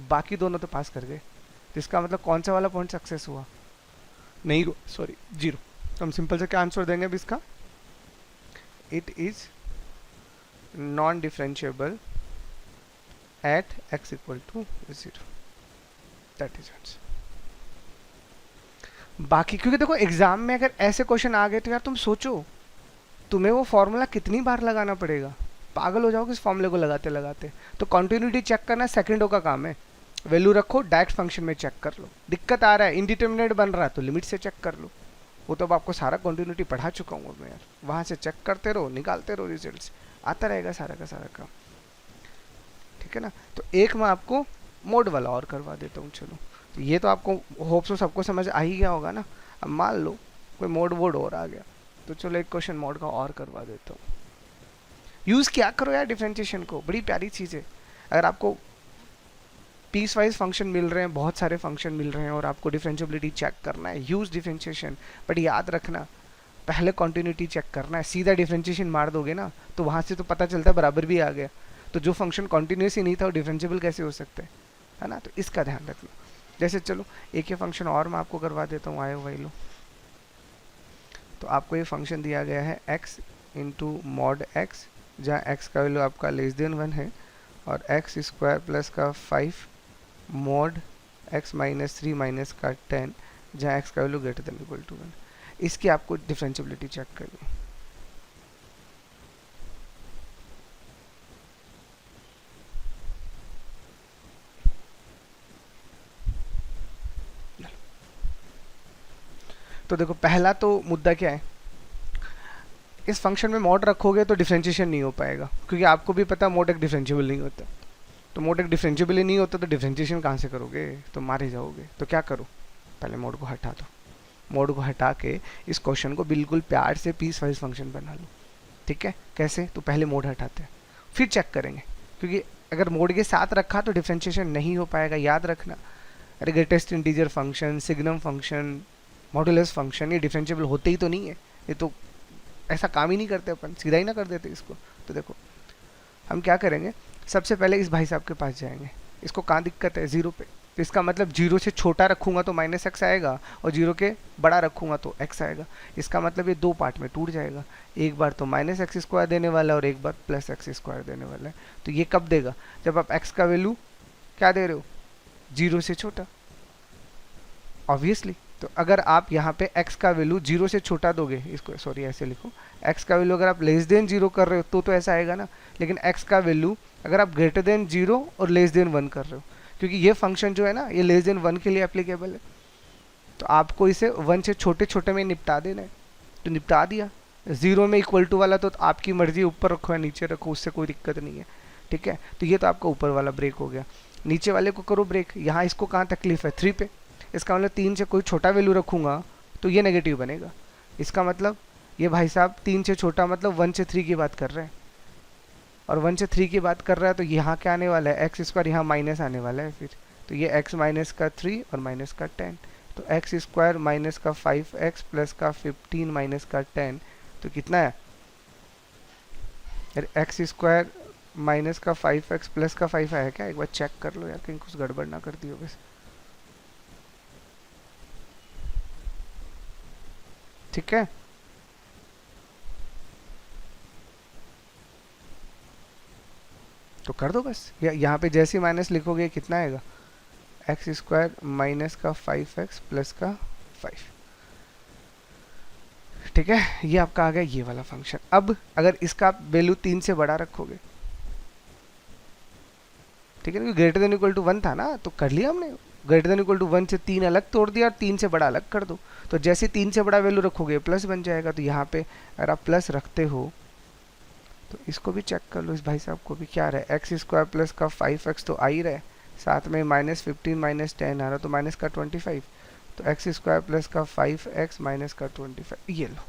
बाकी दोनों तो पास कर गए। तो इसका मतलब कौन सा वाला पॉइंट सक्सेस हुआ, नहीं, सॉरी 0। तो हम सिंपल से क्या आंसर देंगे अब इसका, it is non differentiable at x = 0, that is answer. बाकी क्योंकि देखो एग्जाम में अगर ऐसे क्वेश्चन आ गए तो यार तुम सोचो, तुम्हें वो फॉर्मूला कितनी बार लगाना पड़ेगा, पागल हो जाओगे इस फॉर्मूले को लगाते लगाते। तो कंटिन्यूटी चेक करना सेकंडों का काम है, वैल्यू रखो, डायरेक्ट फंक्शन में चेक कर लो। दिक्कत आ रहा है, इनडिटरमिनेट बन रहा है, तो लिमिट से चेक कर लो। वो तो अब आपको सारा कंटिन्यूटी पढ़ा चुका हूँ मैं यार, वहाँ से चेक करते रहो, निकालते रहो, रिजल्ट्स आता रहेगा सारा का सारा काम, ठीक है ना। तो एक मैं आपको मोड वाला और करवा देता हूँ, चलो। तो ये तो आपको होप सो सबको समझ आ ही गया होगा ना। अब मान लो कोई मोड वोड और आ गया, तो चलो एक क्वेश्चन मोड का और करवा देता हूँ। यूज़ क्या करो यार डिफरेंशिएशन को, बड़ी प्यारी चीज़ है। अगर आपको पीस वाइज फंक्शन मिल रहे हैं, बहुत सारे फंक्शन मिल रहे हैं और आपको डिफरेंशिएबिलिटी चेक करना है, यूज़ डिफरेंशिएशन। बट याद रखना पहले कॉन्टिन्यूटी चेक करना है। सीधा डिफरेंशिएशन मार दोगे ना तो वहाँ से तो पता चलता है बराबर भी आ गया, तो जो फंक्शन कॉन्टिन्यूस ही नहीं था वो डिफरेंशिएबल कैसे हो सकता है ना। तो इसका ध्यान रखना। जैसे चलो एक ये फंक्शन और मैं आपको करवा देता हूँ, आयो भाई लो। तो आपको ये फंक्शन दिया गया है x इंटू मॉड x, जहाँ x का वैल्यू आपका लेस देन 1 है, और x स्क्वायर प्लस का 5 मॉड x माइनस 3 माइनस का 10, जहाँ x का value greater than equal to 1। इसकी आपको डिफरेंशिएबिलिटी चेक करनी है। तो देखो पहला तो मुद्दा क्या है, इस फंक्शन में मॉड रखोगे तो डिफरेंशिएशन नहीं हो पाएगा, क्योंकि आपको भी पता है मॉड एक डिफरेंशिएबल नहीं होता। तो मॉड एक डिफरेंशिएबल ही नहीं होता तो डिफरेंशिएशन कहाँ से करोगे, तो मारे जाओगे। तो क्या करो, पहले मॉड को हटा दो। मॉड को हटा के इस क्वेश्चन को बिल्कुल प्यार से पीस वाइज फंक्शन बना लो। ठीक है, कैसे, तो पहले मोड हटाते हैं फिर चेक करेंगे, क्योंकि अगर मोड के साथ रखा तो डिफरेंशिएशन नहीं हो पाएगा, याद रखना। अरे greatest integer function, signum function, modulus function, ये डिफरेंशिएबल होते ही तो नहीं है, ये तो ऐसा काम ही नहीं करते अपन, सीधा ही ना कर देते इसको। तो देखो हम क्या करेंगे, सबसे पहले इस भाई साहब के पास जाएंगे। इसको कहाँ दिक्कत है, 0 पे, तो इसका मतलब 0 से छोटा रखूंगा तो माइनस एक्स आएगा, और 0 के बड़ा रखूंगा तो x आएगा। इसका मतलब ये दो पार्ट में टूट जाएगा, एक बार तो माइनस एक्स स्क्वायर देने वाला है और एक बार प्लस एक्स स्क्वायर देने वाला है। तो ये कब देगा, जब आप x का वैल्यू क्या दे रहे हो, 0 से छोटा, ऑब्वियसली। तो अगर आप यहाँ पे x का वैल्यू 0 से छोटा दोगे, इसको सॉरी ऐसे लिखो, x का वैल्यू अगर आप लेस देन 0 कर रहे हो तो ऐसा आएगा ना। लेकिन x का वैल्यू अगर आप ग्रेटर देन 0 और लेस देन 1 कर रहे हो, क्योंकि ये फंक्शन जो है ना ये लेस देन 1 के लिए एप्लीकेबल है, तो आपको इसे 1 से छोटे छोटे में निपटा देना है। तो निपटा दिया, 0 में इक्वल टू वाला तो आपकी मर्जी, ऊपर रखो या नीचे रखो, उससे कोई दिक्कत नहीं है। ठीक है, तो ये तो आपका ऊपर वाला ब्रेक हो गया। नीचे वाले को करो ब्रेक, यहाँ इसको कहाँ तकलीफ है, 3 पे। इसका मतलब 3 से कोई छोटा वैल्यू रखूंगा तो ये नेगेटिव बनेगा। इसका मतलब ये भाई साहब 3 से छोटा मतलब 1 से 3 की बात कर रहे हैं, और 1 से 3 की बात कर रहा है, तो यहाँ क्या आने वाला है, एक्स स्क्वायर, यहाँ माइनस आने वाला है फिर। तो ये x माइनस का 3 और माइनस का 10, तो एक्स स्क्वायर माइनस का 5x प्लस का 15 माइनस का 10, तो कितना है, एक्स स्क्वायर माइनस का 5x प्लस का 5 आया क्या, एक बार चेक कर लो यार, कहीं कुछ गड़बड़ ना कर दी हो बस। ठीक है, तो कर दो बस, यहाँ पे जैसे माइनस लिखोगे कितना आएगा, एक्स स्क्वायर माइनस का 5x प्लस का 5। ठीक है, ये आपका आ गया ये वाला फंक्शन। अब अगर इसका आप वैल्यू 3 से बड़ा रखोगे, ठीक है, क्योंकि ग्रेटर देन इक्वल टू 1 था ना, तो कर लिया हमने, ग्रेटर देन इक्वल टू 1 से 3 अलग तोड़ दिया और 3 से बड़ा अलग कर दो। तो जैसे 3 से बड़ा वैल्यू रखोगे प्लस बन जाएगा। तो यहाँ पे अगर आप प्लस रखते हो तो इसको भी चेक कर लो, इस भाई साहब को भी क्या रहा है, एक्स स्क्वायर प्लस का 5x तो आ ही रहा है, साथ में माइनस 15 माइनस 10 आ रहा, तो माइनस का 25, तो एक्स स्क्वायर प्लस का 5x माइनस का 25, ये लो,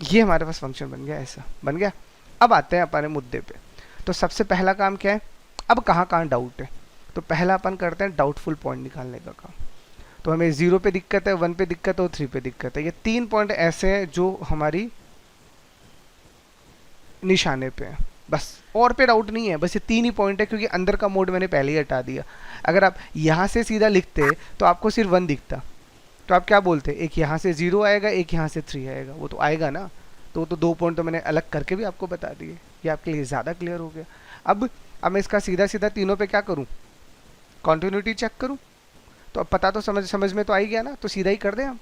ये हमारे पास फंक्शन बन गया, ऐसा बन गया। अब आते हैं अपने मुद्दे पे। तो सबसे पहला काम क्या है, अब कहाँ कहाँ डाउट है, तो पहला अपन करते हैं डाउटफुल पॉइंट निकालने का काम। तो हमें 0 पे दिक्कत है, 1 पे दिक्कत है और 3 पे दिक्कत है। ये 3 पॉइंट ऐसे हैं जो हमारी निशाने पे है, बस और पे डाउट नहीं है, बस ये 3 ही पॉइंट है, क्योंकि अंदर का मोड मैंने पहले ही हटा दिया। अगर आप यहाँ से सीधा लिखते तो आपको सिर्फ 1 दिखता, तो आप क्या बोलते, एक यहाँ से 0 आएगा, एक यहाँ से 3 आएगा, वो तो आएगा ना। तो 2 पॉइंट तो मैंने अलग करके भी आपको बता दिए, ये आपके लिए ज़्यादा क्लियर हो गया। अब मैं इसका सीधा सीधा तीनों पे क्या करूँ, कॉन्टिन्यूटी चेक करूँ। तो अब पता तो समझ में तो आ ही गया ना, तो सीधा ही कर दें हम।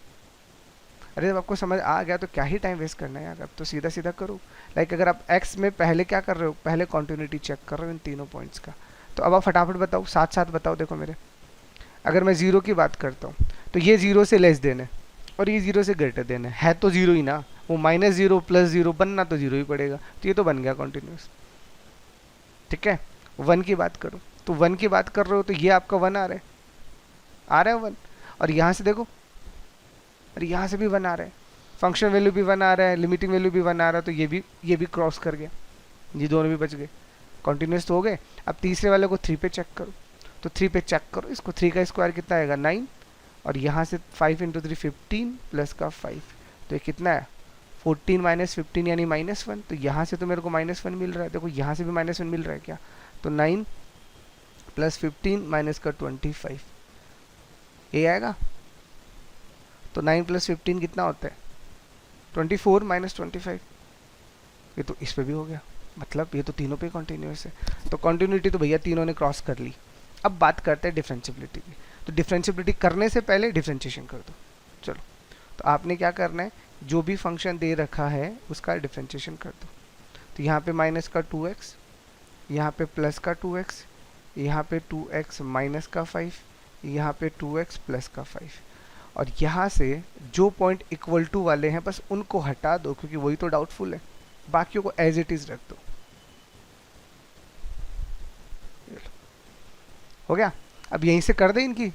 अरे जब आपको समझ आ गया तो क्या ही टाइम वेस्ट करना है यार, अब तो सीधा सीधा करो। लाइक अगर आप x में पहले क्या कर रहे हो, पहले कॉन्टिन्यूटी चेक कर रहे हो इन तीनों पॉइंट्स का। तो अब आप फटाफट बताओ, साथ साथ बताओ। देखो मेरे, अगर मैं 0 की बात करता हूँ तो ये 0 से लेस देन है और ये 0 से ग्रेटर देन है तो 0 ही ना, वो -0 + 0 बनना तो 0 ही पड़ेगा, तो ये तो बन गया कॉन्टिन्यूस। ठीक है, 1 की बात करो तो 1 की बात कर रहे हो तो ये आपका 1 आ रहा है 1, और यहाँ से देखो, और यहाँ से भी 1 आ रहा है, फंक्शन वैल्यू भी 1 आ रहा है, लिमिटिंग वैल्यू भी 1 आ रहा है, तो ये भी क्रॉस कर गया, ये दोनों भी बच गए, कॉन्टिन्यूस तो हो गए। अब तीसरे वाले को 3 पे चेक करो, तो 3 पे चेक करो, इसको 3 का स्क्वायर कितना आएगा 9, और यहाँ से 5 × 3 15 प्लस का 5, तो ये कितना है 14 माइनस 15 यानी -1, तो यहाँ से तो मेरे को -1 मिल रहा है, देखो यहाँ से भी -1 मिल रहा है क्या, तो 9 प्लस 15 माइनस का 25 ये आएगा, तो 9 प्लस 15 कितना होता है 24 माइनस 25, ये तो इस पे भी हो गया, मतलब ये तो तीनों पे कॉन्टिन्यूस है, तो कॉन्टिन्यूटी तो भैया तीनों ने क्रॉस कर ली। अब बात करते हैं डिफरेंशिएबिलिटी की, तो डिफरेंशिएबिलिटी करने से पहले डिफरेंशिएशन कर दो। चलो, तो आपने क्या करना है, जो भी फंक्शन दे रखा है उसका डिफरेंशिएशन कर दो। तो यहाँ पे माइनस का 2x, यहाँ पे प्लस का 2x, यहाँ पे 2x माइनस का 5, यहाँ पे 2x प्लस का 5, और यहाँ से जो पॉइंट इक्वल टू वाले हैं बस उनको हटा दो, क्योंकि वही तो डाउटफुल है, बाकियों को एज इट इज रख दो। हो गया, अब यहीं से कर दे इनकी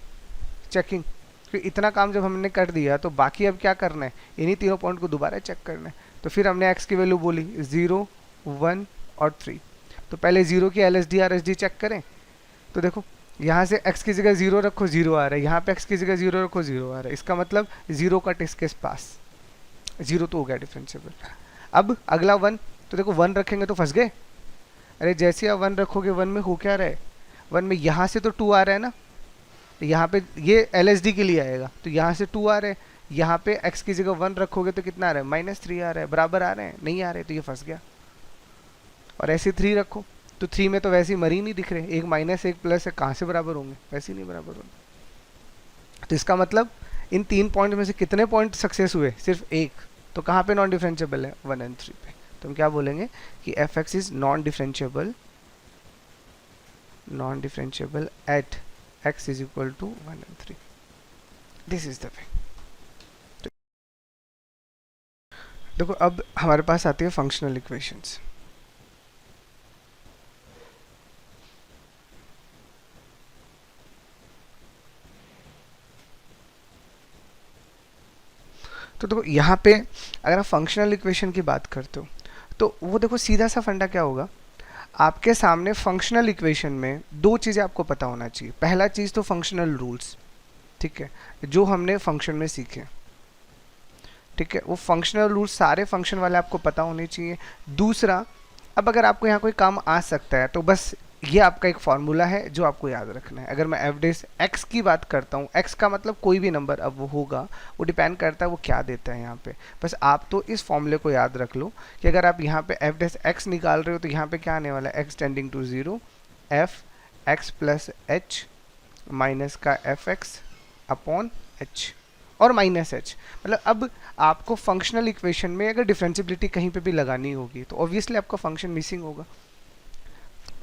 चेकिंग, क्योंकि इतना काम जब हमने कर दिया तो बाकी अब क्या करना है, इन्हीं तीनों पॉइंट को दोबारा चेक करना है। तो फिर हमने x की वैल्यू बोली 0, 1 और 3, तो पहले 0 की LSD RSD चेक करें। तो देखो यहाँ से x की जगह 0 रखो 0 आ रहा है, यहाँ पे x की जगह 0 रखो 0 आ रहा है, इसका मतलब 0 कट इसके पास, 0 तो हो गया डिफरेंशिएबल। अब अगला 1, तो देखो 1 रखेंगे तो फंस गए, अरे जैसे आप 1 रखोगे 1 में हो क्या रहा है, 1 में यहाँ से तो 2 आ रहा है ना, तो यहाँ पे ये LSD के लिए आएगा, तो यहाँ से 2 आ रहे हैं, यहाँ पे x की जगह 1 रखोगे तो कितना आ रहा है -3 आ रहा है, बराबर आ रहे हैं नहीं आ रहे, तो ये फंस गया। और ऐसे 3 रखो, तो 3 में तो वैसे ही मरी नहीं दिख रहे, एक माइनस एक प्लस है, कहाँ से बराबर होंगे, वैसे ही नहीं बराबर होंगे। तो इसका मतलब इन 3 पॉइंट में से कितने पॉइंट सक्सेस हुए, सिर्फ एक, तो कहाँ पे नॉन डिफरेंशिएबल है 1 और 3 पे, तो हम क्या बोलेंगे कि fx is non differentiable at x is equal to 1 और 3, दिस इज द वे। देखो अब हमारे पास आती है फंक्शनल इक्वेशंस। तो देखो यहाँ पे अगर आप फंक्शनल इक्वेशन की बात करते हो तो वो देखो सीधा सा फंडा क्या होगा, आपके सामने फंक्शनल इक्वेशन में दो चीज़ें आपको पता होना चाहिए। पहला चीज़ तो फंक्शनल रूल्स, ठीक है, जो हमने फंक्शन में सीखे, ठीक है, वो फंक्शनल रूल्स सारे फंक्शन वाले आपको पता होने चाहिए। दूसरा, अब अगर आपको यहाँ कोई काम आ सकता है तो बस ये आपका एक फॉर्मूला है जो आपको याद रखना है। अगर मैं एफ डेस एक्स की बात करता हूँ, एक्स का मतलब कोई भी नंबर अब वो होगा, वो डिपेंड करता है वो क्या देता है यहाँ पे, बस आप तो इस फॉर्मूले को याद रख लो कि अगर आप यहाँ पे एफ डेस एक्स निकाल रहे हो तो यहाँ पे क्या आने वाला है, x tending to 0 f x plus h minus का एफ एक्स अपॉन एच और माइनस एच। मतलब अब आपको फंक्शनल इक्वेशन में अगर डिफरेंशिएबिलिटी कहीं पे भी लगानी होगी तो ऑब्वियसली आपका फंक्शन मिसिंग होगा।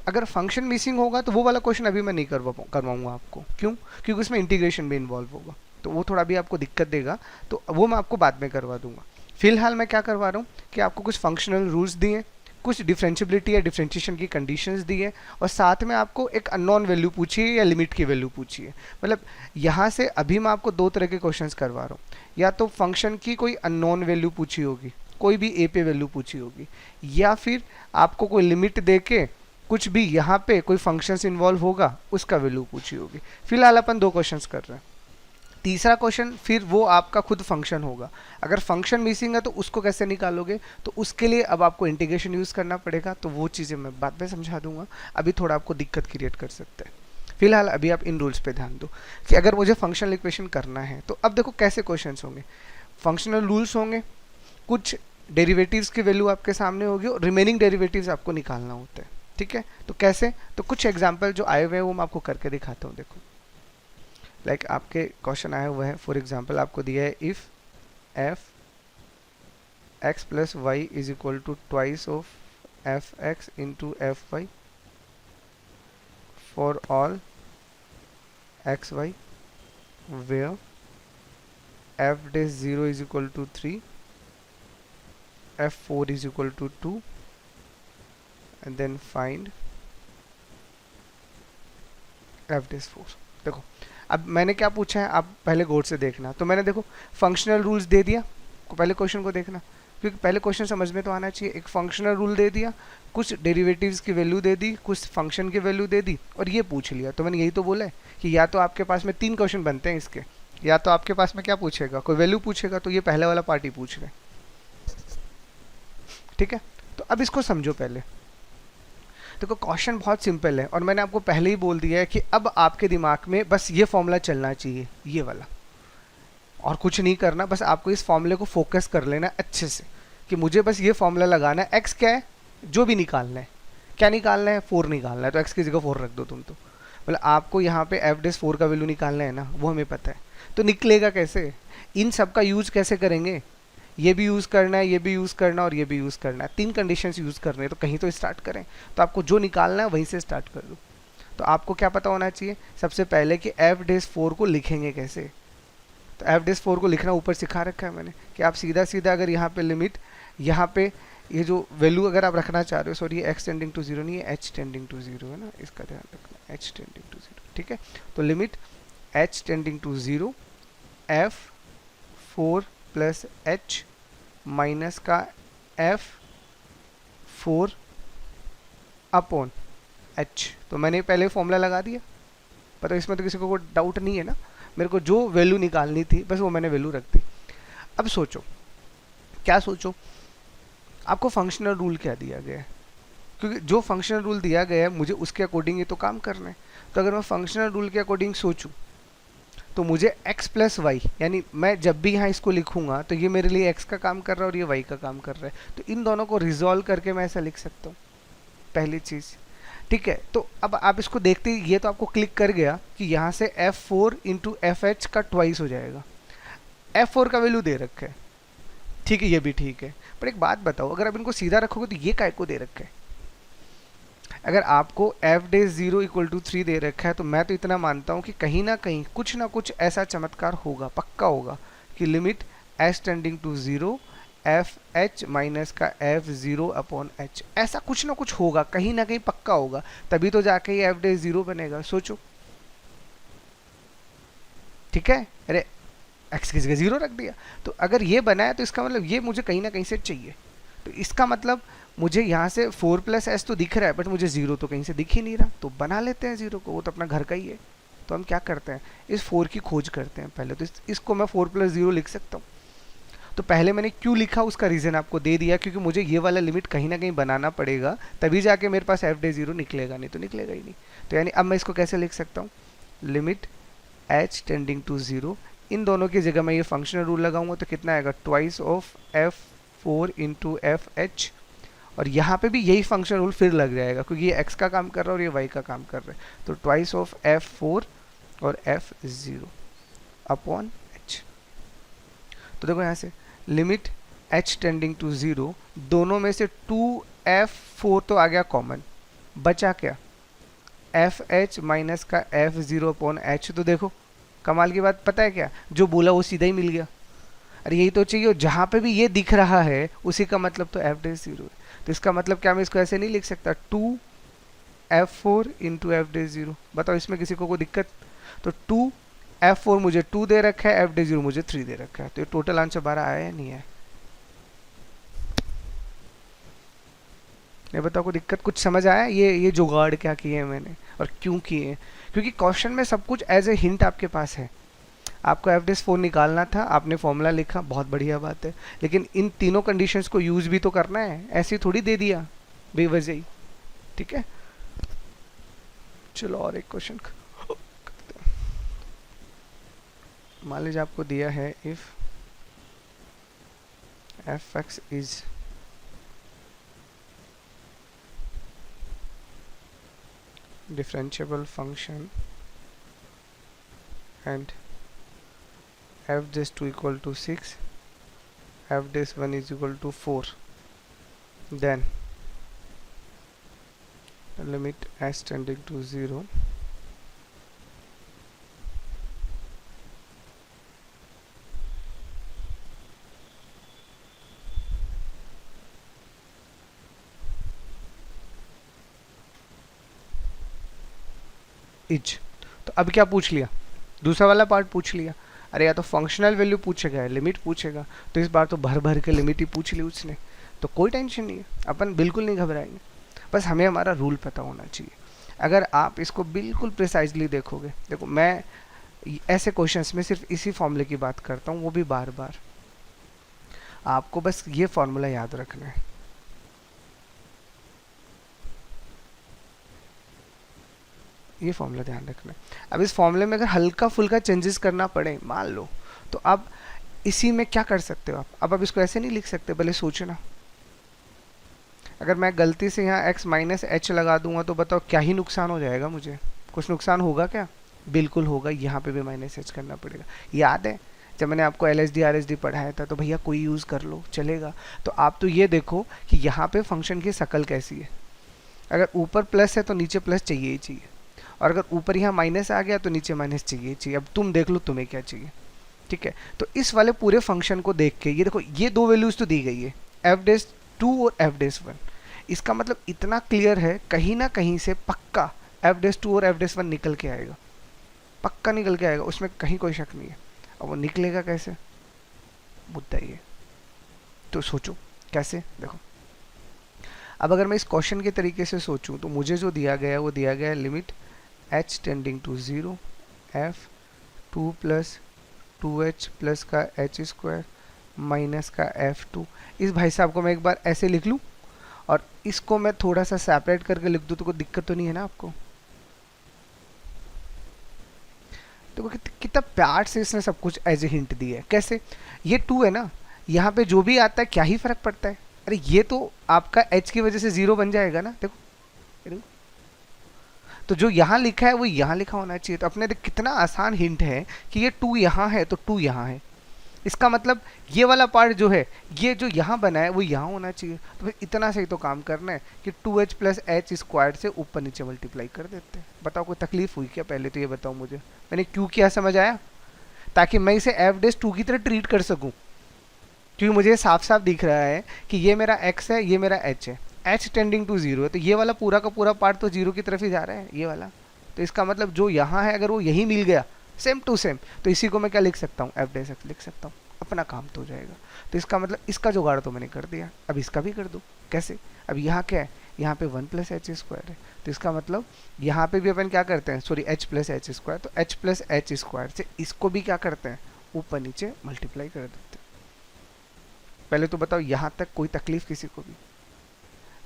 अगर फंक्शन मिसिंग होगा तो वो वाला क्वेश्चन अभी मैं नहीं करवाऊंगा आपको, क्यों, क्योंकि उसमें इंटीग्रेशन भी इन्वॉल्व होगा, तो वो थोड़ा भी आपको दिक्कत देगा, तो वो मैं आपको बाद में करवा दूंगा। फिलहाल मैं क्या करवा रहा हूँ कि आपको कुछ फंक्शनल रूल्स दिए, कुछ डिफरेंशिएबिलिटी या डिफरेंशिएशन की कंडीशंस दी है, और साथ में आपको एक अननोन वैल्यू पूछी है या लिमिट की वैल्यू पूछी है। मतलब यहाँ से अभी मैं आपको दो तरह के क्वेश्चंस करवा रहा हूँ, या तो फंक्शन की कोई अननोन वैल्यू पूछी होगी, कोई भी ए पे वैल्यू पूछी होगी, या फिर आपको कोई लिमिट दे के कुछ भी यहाँ पे कोई फंक्शंस इन्वॉल्व होगा उसका वैल्यू पूछी होगी। फिलहाल अपन दो क्वेश्चंस कर रहे हैं। तीसरा क्वेश्चन फिर वो आपका खुद फंक्शन होगा, अगर फंक्शन मिसिंग है तो उसको कैसे निकालोगे, तो उसके लिए अब आपको इंटीग्रेशन यूज़ करना पड़ेगा, तो वो चीज़ें मैं बाद में समझा दूंगा, अभी थोड़ा आपको दिक्कत क्रिएट कर सकते हैं। फिलहाल अभी आप इन रूल्स पे ध्यान दो कि अगर मुझे फंक्शनल इक्वेशन करना है तो अब देखो कैसे क्वेश्चंस होंगे, फंक्शनल रूल्स होंगे, कुछ डेरिवेटिव्स की वैल्यू आपके सामने होगी और रिमेनिंग डेरिवेटिव्स आपको निकालना होता है, ठीक है। तो कैसे, तो कुछ एग्जाम्पल जो आए हुए हैं वो मैं आपको करके दिखाता हूँ। देखो लाइक आपके क्वेश्चन आया हुआ है, फॉर एग्जाम्पल आपको दिया है if f x plus y is equal to twice of f x into f y for all x y where f dash 0 is equal to 3 f4 is equal to 2 and then find f dash 4। देखो अब मैंने क्या पूछा है, आप पहले गौर से देखना। तो मैंने देखो फंक्शनल रूल्स दे दिया, पहले क्वेश्चन को देखना, क्योंकि पहले क्वेश्चन समझ में तो आना चाहिए। एक फंक्शनल रूल दे दिया, कुछ डेरिवेटिव्स की वैल्यू दे दी, कुछ फंक्शन की वैल्यू दे दी, और ये पूछ लिया। तो मैंने यही तो बोला है कि या तो आपके पास में 3 क्वेश्चन बनते हैं इसके, या तो आपके पास में क्या पूछेगा, कोई वैल्यू पूछेगा, तो ये पहले वाला पार्ट ही पूछ रहे हैं। ठीक है, तो अब इसको समझो पहले। देखो क्वेश्चन बहुत सिंपल है और मैंने आपको पहले ही बोल दिया है कि अब आपके दिमाग में बस ये फॉर्मूला चलना चाहिए, ये वाला, और कुछ नहीं करना। बस आपको इस फॉर्मूले को फोकस कर लेना अच्छे से कि मुझे बस ये फॉर्मूला लगाना है। एक्स क्या है, जो भी निकालना है, क्या निकालना है, 4 निकालना है, तो एक्स की जगह 4 रख दो तुम। तो मतलब आपको यहाँ पे एफ डेस 4 का वैल्यू निकालना है ना, वो हमें पता है। तो निकलेगा कैसे, इन सब का यूज कैसे करेंगे, ये भी यूज़ करना है, ये भी यूज़ करना है और ये भी यूज़ करना है, 3 कंडीशंस यूज़ करने हैं। तो कहीं तो स्टार्ट करें, तो आपको जो निकालना है वहीं से स्टार्ट कर दो। तो आपको क्या पता होना चाहिए सबसे पहले कि एफ डेस 4 को लिखेंगे कैसे। तो एफ डेस 4 को लिखना ऊपर सिखा रखा है मैंने कि आप सीधा सीधा अगर यहाँ पे लिमिट, यहाँ पे ये जो वैल्यू अगर आप रखना चाह रहे हो, sorry x tending to zero नहीं है, एच टेंडिंग टू जीरो है ना, इसका ध्यान रखना, एच टेंडिंग टू जीरो। ठीक है, तो limit h tending to zero f 4 plus h minus का एफ 4 अपॉन एच। तो मैंने पहले फॉर्मूला लगा दिया, पता इसमें तो किसी को डाउट नहीं है ना। मेरे को जो वैल्यू निकालनी थी बस वो मैंने वैल्यू रख दी। अब सोचो, क्या सोचो, आपको फंक्शनल रूल क्या दिया गया है, क्योंकि जो फंक्शनल रूल दिया गया है मुझे उसके अकॉर्डिंग ही तो काम करना है। तो अगर मैं फंक्शनल रूल के अकॉर्डिंग सोचूं तो मुझे x प्लस वाई, यानी मैं जब भी यहाँ इसको लिखूंगा तो ये मेरे लिए x का काम कर रहा है और ये y का काम कर रहा है। तो इन दोनों को रिजॉल्व करके मैं ऐसा लिख सकता हूँ, पहली चीज़। ठीक है, तो अब आप इसको देखते ही ये तो आपको क्लिक कर गया कि यहाँ से f4 इंटू एफ एच का ट्वाइस हो जाएगा। f4 का वैल्यू दे रखा है, ठीक है, ये भी ठीक है। पर एक बात बताओ, अगर आप इनको सीधा रखोगे तो ये काय को दे रखा है। अगर आपको एफ डे 0 इक्वल टू 3 दे रखा है तो मैं तो इतना मानता हूँ कि कहीं ना कुछ ऐसा चमत्कार होगा, पक्का होगा, कि limit h tending to 0 f h minus का एफ 0 अपॉन एच, ऐसा कुछ ना कुछ होगा, कहीं ना कहीं पक्का होगा, तभी तो जाके ये एफ डे 0 बनेगा। सोचो, ठीक है, अरे एक्स की जगह 0 रख दिया। तो अगर ये बना है तो इसका मतलब ये मुझे कहीं ना कहीं से चाहिए। तो इसका मतलब मुझे यहाँ से 4 प्लस एस तो दिख रहा है, बट मुझे 0 तो कहीं से दिख ही नहीं रहा। तो बना लेते हैं 0 को, वो तो अपना घर का ही है। तो हम क्या करते हैं, इस 4 की खोज करते हैं पहले। तो इसको मैं 4 प्लस 0 लिख सकता हूँ। तो पहले मैंने क्यों लिखा उसका रीज़न आपको दे दिया, क्योंकि मुझे ये वाला लिमिट कहीं ना कहीं बनाना पड़ेगा, तभी जाके मेरे पास एफ डे 0 निकलेगा, नहीं तो निकलेगा ही नहीं। तो यानी अब मैं इसको कैसे लिख सकता हूँ, लिमिट एच टेंडिंग टू 0, इन दोनों की जगह मैं ये फंक्शनल रूल लगाऊंगा तो कितना आएगा, twice of F 4 into F H, और यहाँ पे भी यही फंक्शन रूल फिर लग जाएगा क्योंकि ये x का काम कर रहा है और ये y का काम कर रहा है। तो ट्वाइस ऑफ f4 और f0 अपॉन h। तो देखो यहाँ से लिमिट h टेंडिंग टू 0, दोनों में से 2f4 तो आ गया कॉमन, बचा क्या, fh माइनस का f0 अपॉन h। तो देखो कमाल की बात, पता है क्या, जो बोला वो सीधा ही मिल गया। अरे यही तो चाहिए, जहाँ पे भी ये दिख रहा है उसी का मतलब तो एफ डे 0 है। तो इसका मतलब क्या, मैं इसको ऐसे नहीं लिख सकता 2f4 इंटू एफ डे 0। बताओ इसमें किसी को कोई दिक्कत। तो 2f4 मुझे 2 दे रखा है, एफ डे 0 मुझे 3 दे रखा है। तो ये टोटल आंसर 12 आया या नहीं है, नहीं बताओ कोई दिक्कत, कुछ समझ आया। ये जुगाड़ क्या किए हैं मैंने और क्यों किए हैं, क्योंकि क्वेश्चन में सब कुछ एज ए हिंट आपके पास है। आपको एफ डेस 4 निकालना था, आपने फॉर्मूला लिखा, बहुत बढ़िया बात है, लेकिन इन तीनों कंडीशंस को यूज भी तो करना है, ऐसे थोड़ी दे दिया बेवजह ही। ठीक है, चलो और एक क्वेश्चन करते हैं। मान लीजिए आपको दिया है if f x is differentiable function and f this 2 equal to 6, f this 1 is equal to 4, then the limit s tending to 0 is. तो अब क्या पूछ लिया, दूसरा वाला पार्ट पूछ लिया। अरे या तो फंक्शनल वैल्यू पूछेगा या लिमिट पूछेगा, तो इस बार तो भर भर के लिमिट ही पूछ ली उसने। तो कोई टेंशन नहीं है, अपन बिल्कुल नहीं घबराएंगे, बस हमें हमारा रूल पता होना चाहिए। अगर आप इसको बिल्कुल प्रिसाइजली देखोगे, देखो मैं ऐसे क्वेश्चंस में सिर्फ इसी फॉर्मूले की बात करता हूँ, वो भी बार बार। आपको बस ये फॉर्मूला याद रखना है। ये फॉर्मूला ध्यान रखना है। अब इस फॉर्मूले में अगर हल्का फुल्का चेंजेस करना पड़े मान लो, तो आप इसी में क्या कर सकते हो आप, अब इसको ऐसे नहीं लिख सकते, भले सोचना। अगर मैं गलती से यहाँ x माइनस एच लगा दूंगा तो बताओ क्या ही नुकसान हो जाएगा मुझे, कुछ नुकसान होगा क्या? बिल्कुल होगा, यहाँ पे भी माइनस एच करना पड़ेगा। याद है जब मैंने आपको L S D R S D पढ़ाया था, तो भैया कोई यूज़ कर लो चलेगा। तो आप तो ये देखो कि यहाँ पे फंक्शन की शक्ल कैसी है। अगर ऊपर प्लस है तो नीचे प्लस चाहिए ही चाहिए, और अगर ऊपर यहाँ माइनस आ गया तो नीचे माइनस चाहिए ही चाहिए। अब तुम देख लो तुम्हें क्या चाहिए, ठीक है। तो इस वाले पूरे फंक्शन को देख के ये देखो, ये दो वैल्यूज तो दी गई है, एफ डेस 2 और एफ डेस 1। इसका मतलब इतना क्लियर है, कहीं ना कहीं से पक्का एफ डेस 2 और एफ डेस 1 निकल के आएगा, पक्का निकल के आएगा, उसमें कहीं कोई शक नहीं है। अब वो निकलेगा कैसे, मुद्दा ये। तो सोचो कैसे, देखो अब अगर मैं इस क्वेश्चन के तरीके से सोचूं तो मुझे जो दिया गया है वो दिया गया है limit h tending to 0 f 2 plus 2h plus का h स्क्वायर माइनस का f2। इस भाई साहब को मैं एक बार ऐसे लिख लूं और इसको मैं थोड़ा सा सेपरेट करके लिख दूं तो कोई दिक्कत तो नहीं है ना आपको? तो कितना प्यार से इसने सब कुछ एज ए हिंट दिया है। कैसे, ये 2 है ना, यहाँ पे जो भी आता है क्या ही फर्क पड़ता है, अरे ये तो आपका h की वजह से 0 बन जाएगा ना। देखो तो जो यहाँ लिखा है वो यहाँ लिखा होना चाहिए। तो अपने देख कितना आसान हिंट है कि ये 2 यहाँ है तो 2 यहाँ है, इसका मतलब ये वाला पार्ट जो है, ये जो यहाँ बना है वो यहाँ होना चाहिए। तो फिर इतना सही तो काम करना है कि 2h प्लस एच स्क्वायर से ऊपर नीचे मल्टीप्लाई कर देते हैं। बताओ कोई तकलीफ हुई क्या? पहले तो ये बताओ मुझे, मैंने क्यों किया समझ आया? ताकि मैं इसे एफ डेस 2 की तरह ट्रीट कर सकूँ, क्योंकि मुझे साफ साफ दिख रहा है कि ये मेरा x है, ये मेरा h है, h टेंडिंग टू 0 है, तो ये वाला पूरा का पूरा पार्ट तो 0 की तरफ ही जा रहा है, ये वाला। तो इसका मतलब जो यहाँ है अगर वो यही मिल गया सेम टू सेम, तो इसी को मैं क्या लिख सकता हूँ, एफ डेस x लिख सकता हूँ, अपना काम तो हो जाएगा। तो इसका मतलब इसका जुगाड़ तो मैंने कर दिया, अब इसका भी कर दो। कैसे? अब यहाँ क्या है, यहाँ पे 1 प्लस एच स्क्वायर है, तो इसका मतलब यहाँ पे भी अपन क्या करते हैं, sorry h plus H square, तो h प्लस एच स्क्वायर से इसको भी क्या करते हैं, ऊपर नीचे मल्टीप्लाई कर देते हैं। पहले तो बताओ यहाँ तक कोई तकलीफ किसी को भी?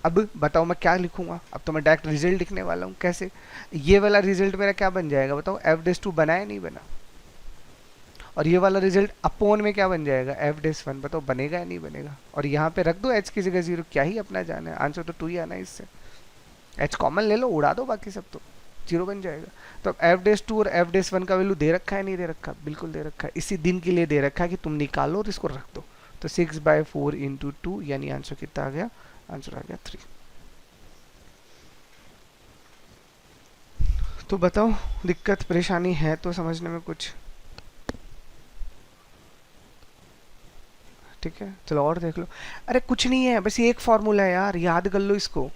अब बताओ मैं क्या लिखूंगा, अब तो मैं डायरेक्ट रिजल्ट लिखने वाला हूँ। कैसे, ये वाला रिजल्ट मेरा क्या बन जाएगा बताओ, एफ डेस 2 बना या नहीं बना, और ये वाला रिजल्ट अपोन में क्या बन जाएगा, एफ डेस 1। बताओ बनेगा या नहीं बनेगा? और यहाँ पे रख दो h की जगह 0, क्या ही अपना जाना है, आंसर तो 2 ही आना है इससे। h कॉमन ले लो, उड़ा दो, बाकी सब तो 0 बन जाएगा। तो एफ डेस 2 और एफ डेस 1 का वैल्यू दे रखा है नहीं दे रखा? बिल्कुल दे रखा है, इसी दिन के लिए दे रखा है कि तुम निकालो और इसको रख दो। तो 6/4 इंटू 2 यानी आंसर कितना आ गया, आंसर आ गया 3। तो बताओ दिक्कत परेशानी है तो समझने में कुछ? ठीक है चलो और देख लो। अरे कुछ नहीं है, बस ये एक फॉर्मूला है यार, याद कर लो इसको।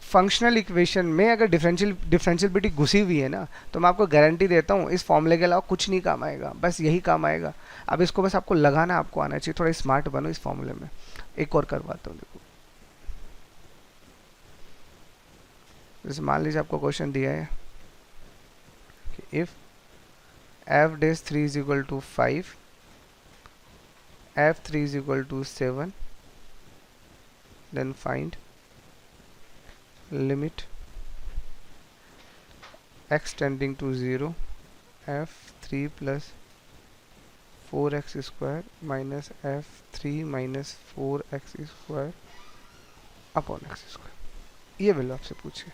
फंक्शनल इक्वेशन में अगर डिफरेंशियबिलिटी घुसी हुई है ना, तो मैं आपको गारंटी देता हूँ इस फॉर्मूले के अलावा कुछ नहीं काम आएगा, बस यही काम आएगा। अब इसको बस आपको लगाना आपको आना चाहिए, थोड़ा स्मार्ट बनो इस फॉर्मूले में। एक और करवाता हूँ, देखो जैसे मान लीजिए आपको क्वेश्चन दिया है कि if f dash 3 is equal to 5, f3 is equal to 7, then find limit x tending to 0 f3 plus 4x square minus f3 minus 4x square upon x square। ये वैल्यू आपसे पूछे,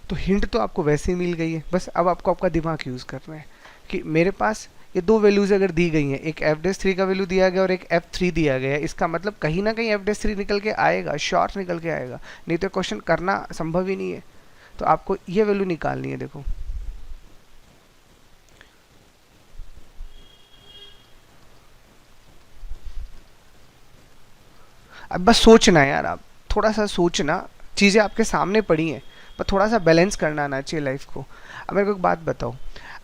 तो हिंट तो आपको वैसे ही मिल गई है, बस अब आपको आपका दिमाग यूज करना है कि मेरे पास ये दो वैल्यूज अगर दी गई हैं, एक एफ डेस 3 का वैल्यू दिया गया और एक f3 दिया गया है, इसका मतलब कहीं ना कहीं एफ डेस 3 निकल के आएगा, शॉर्ट निकल के आएगा, नहीं तो क्वेश्चन करना संभव ही नहीं है। तो आपको ये वैल्यू निकालनी है। देखो अब बस सोचना है यार, आप थोड़ा सा सोचना, चीज़ें आपके सामने पड़ी हैं, पर थोड़ा सा बैलेंस करना आना चाहिए लाइफ को। अब मेरे को एक बात बताओ,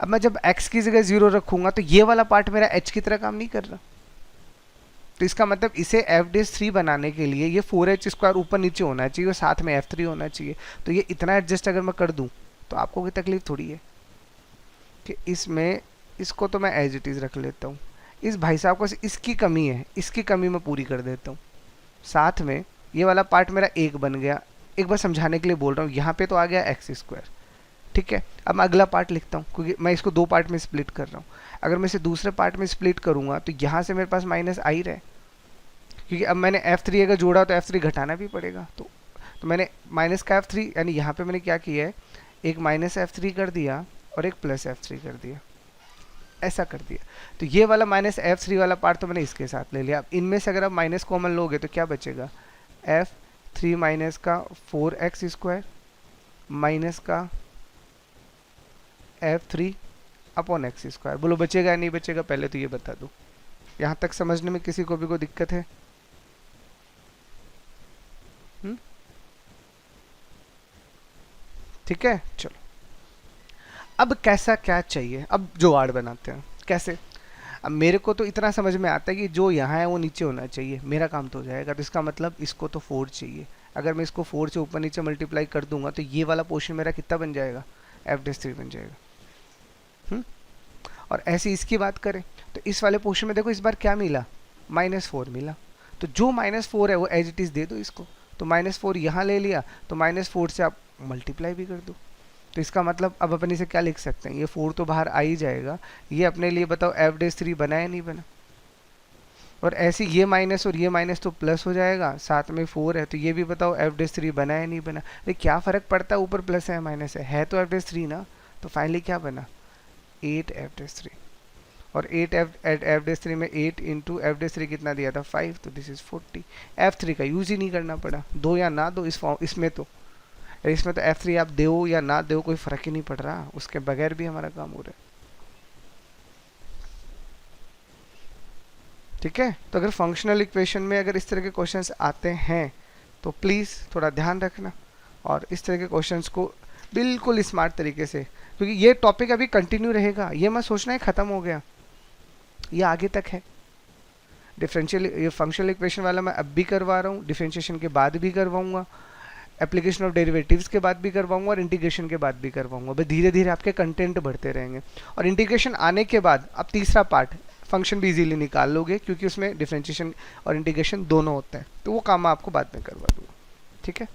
अब मैं जब x की जगह 0 रखूंगा तो ये वाला पार्ट मेरा h की तरह काम नहीं कर रहा, तो इसका मतलब इसे एफ डेस 3 बनाने के लिए ये 4h स्क्वायर ऊपर नीचे होना चाहिए और साथ में f3 होना चाहिए। तो ये इतना एडजस्ट अगर मैं कर दूं तो आपको कोई तकलीफ थोड़ी है। कि इसमें इसको तो मैं एज इट इज़ रख लेता हूँ, इस भाई साहब को इसकी कमी है, इसकी कमी मैं पूरी कर देता हूँ। साथ में ये वाला पार्ट मेरा एक बन गया, एक बार समझाने के लिए बोल रहा हूँ, यहाँ पे तो आ गया एक्स स्क्वायर। ठीक है, अब मैं अगला पार्ट लिखता हूँ क्योंकि मैं इसको दो पार्ट में स्प्लिट कर रहा हूँ। अगर मैं इसे दूसरे पार्ट में स्प्लिट करूँगा तो यहाँ से मेरे पास माइनस आ ही रहा है, क्योंकि अब मैंने F3 अगर जोड़ा तो F3 घटाना भी पड़ेगा। तो मैंने माइनस का F3 यानी यहाँ पे मैंने क्या किया है, एक माइनस F3 कर दिया और एक प्लस F3 कर दिया, ऐसा कर दिया। तो ये वाला माइनस F3 वाला पार्ट तो मैंने इसके साथ ले लिया। अब इनमें से अगर आप माइनस कॉमन लोगे तो क्या बचेगा, F3 माइनस का 4x स्क्वायर माइनस का F3 अपॉन एक्स स्क्वायर। बोलो बचेगा या नहीं बचेगा, पहले तो ये बता दो। यहाँ तक समझने में किसी को भी कोई दिक्कत है? ठीक है, चलो अब कैसा क्या चाहिए, अब जुगाड़ बनाते हैं कैसे। अब मेरे को तो इतना समझ में आता है कि जो यहाँ है वो नीचे होना चाहिए, मेरा काम तो हो जाएगा। तो इसका मतलब इसको तो 4 चाहिए। अगर मैं इसको 4 से ऊपर नीचे मल्टीप्लाई कर दूंगा तो ये वाला पोर्शन मेरा कितना बन जाएगा, f'3 बन जाएगा। और ऐसे इसकी बात करें तो इस वाले पोर्शन में देखो इस बार क्या मिला, -4 मिला। तो जो -4 है वो एज इट इज़ दे दो इसको। तो -4 यहाँ ले लिया, तो -4 से आप मल्टीप्लाई भी कर दो। तो इसका मतलब अब अपन इसे क्या लिख सकते हैं, ये 4 तो बाहर आ ही जाएगा। ये अपने लिए बताओ f'3 बना या नहीं बना। और ऐसे ये माइनस और ये माइनस तो प्लस हो जाएगा, साथ में 4 है तो ये भी बताओ f'3 बना या नहीं बना। अरे क्या फ़र्क पड़ता है ऊपर प्लस है माइनस है तो f'3 ना। तो फाइनली क्या बना, 8f'3। और 8f'3 में 8 इंटू f'3 कितना दिया था, 5। तो दिस इज 40। f3 का यूज ही नहीं करना पड़ा, दो या ना दो इस फॉर्म इसमें तो f3 आप दो या ना दो कोई फर्क ही नहीं पड़ रहा, उसके बगैर भी हमारा काम हो रहा है। ठीक है, तो अगर फंक्शनल इक्वेशन में अगर इस तरह के क्वेश्चंस आते हैं तो प्लीज़ थोड़ा ध्यान रखना और इस तरह के क्वेश्चंस को बिल्कुल स्मार्ट तरीके से, क्योंकि ये टॉपिक अभी कंटिन्यू रहेगा। ये मत सोचना है ख़त्म हो गया, ये आगे तक है। डिफरेंशियल ये फंक्शनल इक्वेशन वाला मैं अब भी करवा रहा हूँ, डिफरेंशिएशन के बाद भी करवाऊंगा, एप्लीकेशन ऑफ डेरिवेटिव्स के बाद भी करवाऊंगा और इंटीग्रेशन के बाद भी करवाऊंगा। बस धीरे धीरे आपके कंटेंट बढ़ते रहेंगे। और इंटीग्रेशन आने के बाद अब तीसरा पार्ट फंक्शन भी इजीली निकाल लोगे, क्योंकि उसमें डिफरेंशिएशन और इंटीग्रेशन दोनों होता है। तो वो काम मैं आपको बाद में करवा दूंगा। ठीक है,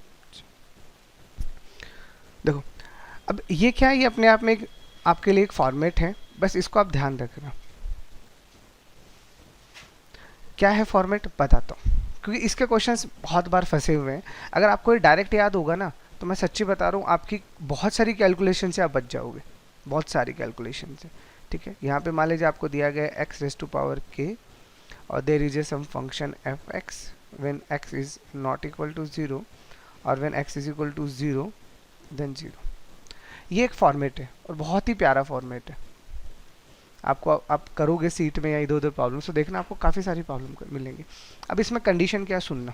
देखो अब ये क्या है, ये अपने आप में एक आपके लिए एक फॉर्मेट है, बस इसको आप ध्यान रखना। क्या है फॉर्मेट बताता हूँ, क्योंकि इसके क्वेश्चंस बहुत बार फंसे हुए हैं। अगर आपको ये डायरेक्ट याद होगा ना तो मैं सच्ची बता रहा हूँ आपकी बहुत सारी कैलकुलेशन से आप बच जाओगे, बहुत सारी कैलकुलेशन से। ठीक है, यहाँ पे मान लीजिए आपको दिया गया है x⁻k और there is a some function f(x) when x is not equal to 0 और when x is equal to 0 then 0। ये एक फॉर्मेट है और बहुत ही प्यारा फॉर्मेट है। आपको आप करोगे सीट में या इधर उधर प्रॉब्लम तो देखना आपको काफ़ी सारी प्रॉब्लम मिलेंगी। अब इसमें कंडीशन क्या सुनना,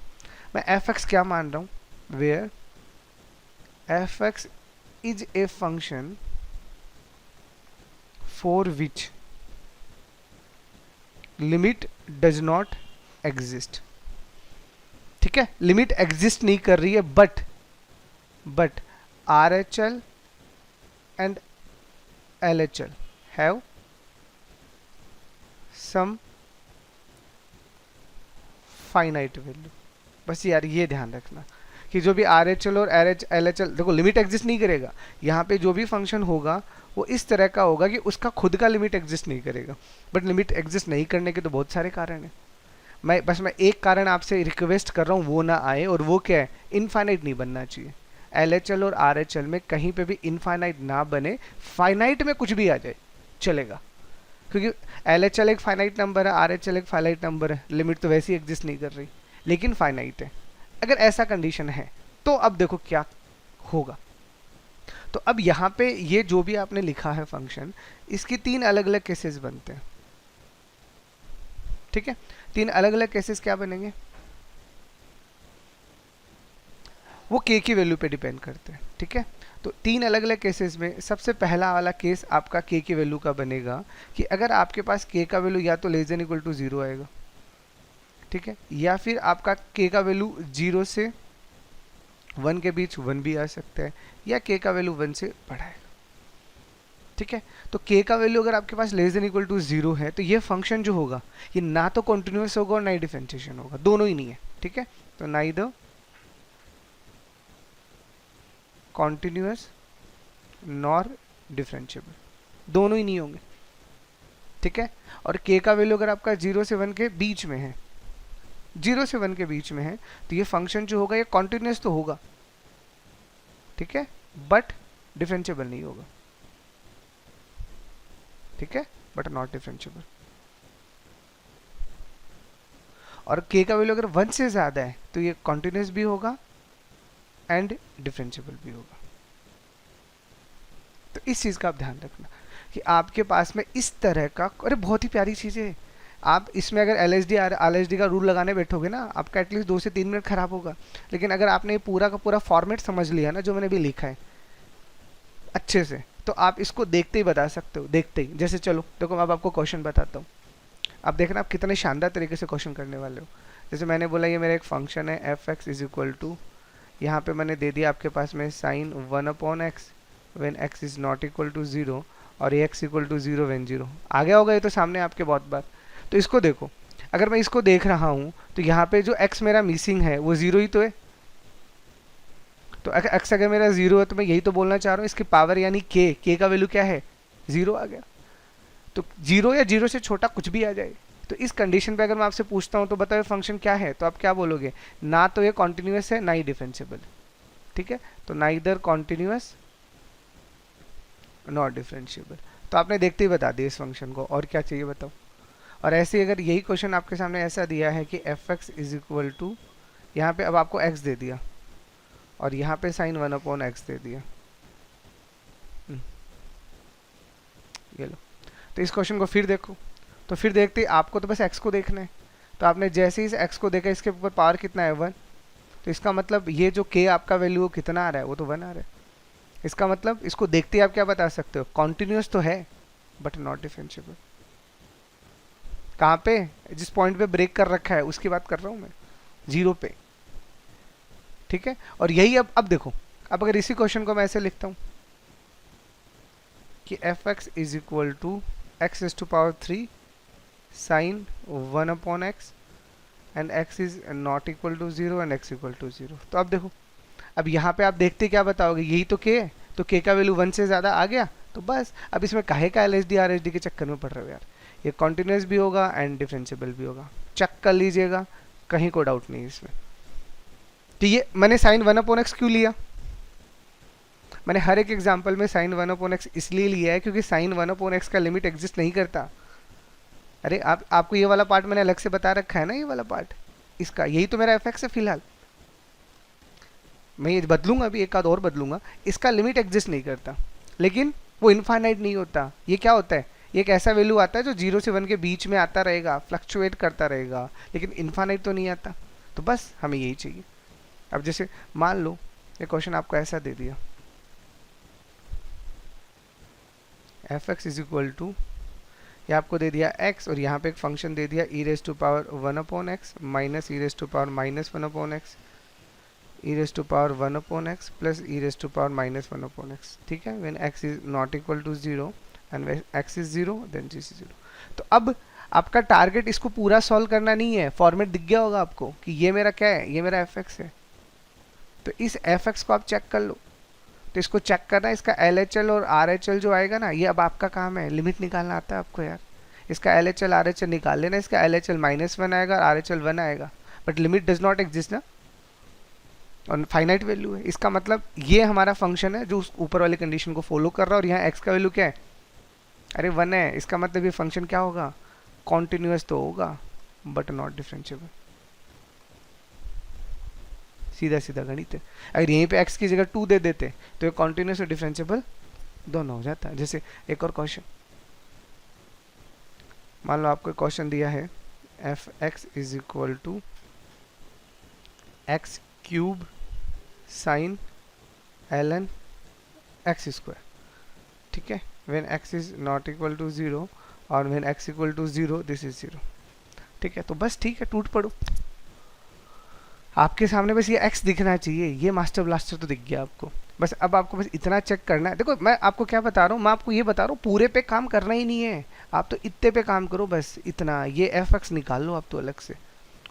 मैं f(x) क्या मान रहा हूँ, where f(x) is a function for which limit does not exist. ठीक है, लिमिट एग्जिस्ट नहीं कर रही है, but RHL and LHL have some finite value. बस यार ये ध्यान रखना कि जो भी RHL और LHL, देखो लिमिट एग्जिस्ट नहीं करेगा। यहाँ पे जो भी फंक्शन होगा वो इस तरह का होगा कि उसका खुद का लिमिट एग्जिस्ट नहीं करेगा। बट लिमिट एग्जिस्ट नहीं करने के तो बहुत सारे कारण हैं। मैं एक कारण आपसे रिक्वेस्ट कर रहा हूँ वो ना आए, और वो क्या है, इनफाइनाइट नहीं बनना चाहिए। LHL और RHL में कहीं पे भी इनफाइनाइट ना बने, फाइनाइट में कुछ भी आ जाए चलेगा, क्योंकि LHL एक फाइनाइट नंबर है, RHL एक फाइनाइट नंबर है, लिमिट तो वैसे ही एग्जिस्ट नहीं कर रही लेकिन फाइनाइट है। अगर ऐसा कंडीशन है तो अब देखो क्या होगा। तो अब यहाँ पे ये जो भी आपने लिखा है फंक्शन, इसकी 3 अलग अलग केसेस बनते हैं। ठीक है, 3 अलग अलग केसेस क्या बनेंगे, वो k की वैल्यू पे डिपेंड करते हैं। ठीक है, तो 3 अलग अलग केसेस में सबसे पहला वाला केस आपका k की वैल्यू का बनेगा कि अगर आपके पास k का वैल्यू या तो लेस देन इक्वल टू 0 आएगा, ठीक है, या फिर आपका k का वैल्यू 0 से 1 के बीच 1 भी आ सकता है, या k का वैल्यू 1 से बढ़ाएगा। ठीक है। तो k का वैल्यू अगर आपके पास लेस देन इक्वल टू 0 है तो ये फंक्शन जो होगा ये ना तो कॉन्टिन्यूस होगा और ना ही डिफरेंशिएशन होगा, दोनों ही नहीं है। ठीक है, तो नाइदर कॉन्टिन्यूस नॉर डिफरेंशिएबल, दोनों ही नहीं होंगे। ठीक है, और k का वैल्यू अगर आपका 0 से 1 के बीच में है, 0 से 1 के बीच में है, तो ये फंक्शन जो होगा ये कॉन्टिन्यूस तो होगा, ठीक है, बट डिफरेंशिएबल नहीं होगा। ठीक है, बट नॉट डिफरेंशिएबल। और k का वैल्यू अगर 1 से ज़्यादा है तो ये कॉन्टिन्यूस भी होगा एंड डिफरेंशिएबल भी होगा। तो इस चीज़ का आप ध्यान रखना कि आपके पास में इस तरह का, अरे बहुत ही प्यारी चीज़ है। आप इसमें अगर LHD का रूल लगाने बैठोगे ना, आपका एटलीस्ट 2 से 3 मिनट खराब होगा। लेकिन अगर आपने पूरा का पूरा फॉर्मेट समझ लिया ना, जो मैंने भी लिखा है अच्छे से, तो आप इसको देखते ही बता सकते हो, देखते ही। जैसे चलो देखो, अब आपको क्वेश्चन बताता हूँ, आप देखना आप कितने शानदार तरीके से क्वेश्चन करने वाले हो। जैसे मैंने बोला ये मेरा एक फंक्शन है f(x) इज इक्वल टू, यहाँ पे मैंने दे दिया आपके पास में sin 1/x when x is not equal to 0 और ax इक्वल टू 0 व्हेन 0। आ गया होगा ये तो सामने आपके बहुत बार। तो इसको देखो, अगर मैं इसको देख रहा हूँ तो यहाँ पे जो x मेरा मिसिंग है वो 0 ही तो है। तो x अगर मेरा 0 है तो मैं यही तो बोलना चाह रहा हूँ, इसकी पावर यानी k का वैल्यू क्या है, 0 आ गया। तो 0 या 0 से छोटा कुछ भी आ जाए। तो इस कंडीशन पे अगर मैं आपसे पूछता हूँ तो बताओ फंक्शन क्या है, तो आप क्या बोलोगे, ना तो ये कॉन्टिन्यूस है ना ही डिफरेंशिएबल। ठीक है, तो नाइदर कॉन्टिन्यूस नॉट डिफरेंशिएबल। तो आपने देखते ही बता दिया इस फंक्शन को, और क्या चाहिए बताओ। और ऐसे अगर यही क्वेश्चन आपके सामने ऐसा दिया है कि f(x) इज इक्वल टू, यहाँ पे अब आपको x दे दिया और यहाँ पे sin 1/x दे दिया, ये लो। तो इस क्वेश्चन को फिर देखो, तो फिर देखते ही आपको तो बस x को देखना है। तो आपने जैसे ही इस x को देखा, इसके ऊपर पावर कितना है 1, तो इसका मतलब ये जो k आपका वैल्यू कितना आ रहा है, वो तो 1 आ रहा है। इसका मतलब इसको देखते ही आप क्या बता सकते हो, कॉन्टिन्यूस तो है बट नॉट डिफरेंशिएबल। कहाँ पे, जिस पॉइंट पे ब्रेक कर रखा है उसकी बात कर रहा हूँ मैं, 0 पे। ठीक है, और यही अब देखो, अब अगर इसी क्वेश्चन को मैं ऐसे लिखता हूँ कि f(x) is equal to x⁻³ sin 1/x and x is not equal to 0 and x equal to 0। तो अब देखो, अब यहाँ पे आप देखते क्या बताओगे, यही तो k है, तो k का वैल्यू 1 से ज़्यादा आ गया। तो बस अब इसमें काहे का LHD RHD के चक्कर में पड़ रहे हो यार, ये कॉन्टिन्यूस भी होगा एंड डिफरेंशिएबल भी होगा, चेक कर लीजिएगा, कहीं को डाउट नहीं इसमें। तो ये मैंने sin 1/x क्यों लिया, मैंने हर एक एग्जाम्पल में sin 1/x इसलिए लिया है क्योंकि sin 1/x का लिमिट एग्जिस्ट नहीं करता। अरे आपको ये वाला पार्ट मैंने अलग से बता रखा है ना, ये वाला पार्ट इसका, यही तो मेरा f(x) है फिलहाल। मैं ये बदलूंगा अभी, एक आध और बदलूंगा, इसका लिमिट एग्जिस्ट नहीं करता, लेकिन वो इनफाइनाइट नहीं होता। ये क्या होता है, ये एक ऐसा वैल्यू आता है जो 0 से 1 के बीच में आता रहेगा, फ्लक्चुएट करता रहेगा, लेकिन इनफाइनाइट तो नहीं आता। तो बस हमें यही चाहिए। अब जैसे मान लो ये क्वेश्चन आपको ऐसा दे दिया, f(x) इज इक्वल टू, ये आपको दे दिया x और यहाँ पे एक फंक्शन दे दिया e⁻1/x minus e⁻−1/x e⁻1/x plus e⁻−1/x। ठीक है, when x is not equal to 0 and when x is 0 then g is 0। तो अब आपका टारगेट इसको पूरा सॉल्व करना नहीं है, फॉर्मेट दिख गया होगा आपको कि ये मेरा क्या है, ये मेरा f(x) है। तो इस f(x) को आप चेक कर लो, तो इसको चेक करना, इसका LHL और RHL जो आएगा ना, ये अब आपका काम है, लिमिट निकालना आता है आपको यार। इसका LHL RHL निकाल लेना, इसका LHL -1 आएगा और RHL 1 आएगा, but limit does not exist ना, और फाइनाइट वैल्यू है। इसका मतलब ये हमारा फंक्शन है जो उस ऊपर वाली कंडीशन को फॉलो कर रहा है, और यहाँ x का वैल्यू क्या है, अरे 1 है। इसका मतलब ये फंक्शन क्या होगा, कॉन्टिन्यूस तो होगा बट नॉट डिफरेंशिएबल। सीधा सीधा गणित है। अगर यहीं पे x की जगह 2 दे देते तो ये कॉन्टिन्यूस और डिफरेंशिएबल दोनों हो जाता है। जैसे एक और क्वेश्चन, मान लो आपको क्वेश्चन दिया है f(x) is equal to x³ sin ln x²। ठीक है, when x is not equal to 0 और when x equal to 0 this is 0। ठीक है, तो बस ठीक है, टूट पड़ो। आपके सामने बस ये x दिखना चाहिए, ये मास्टर ब्लास्टर तो दिख गया आपको। बस अब आपको बस इतना चेक करना है। देखो मैं आपको क्या बता रहा हूँ, मैं आपको ये बता रहा हूँ पूरे पे काम करना ही नहीं है, आप तो इतने पे काम करो बस इतना, ये एफ एक्स निकाल लो आप तो अलग से,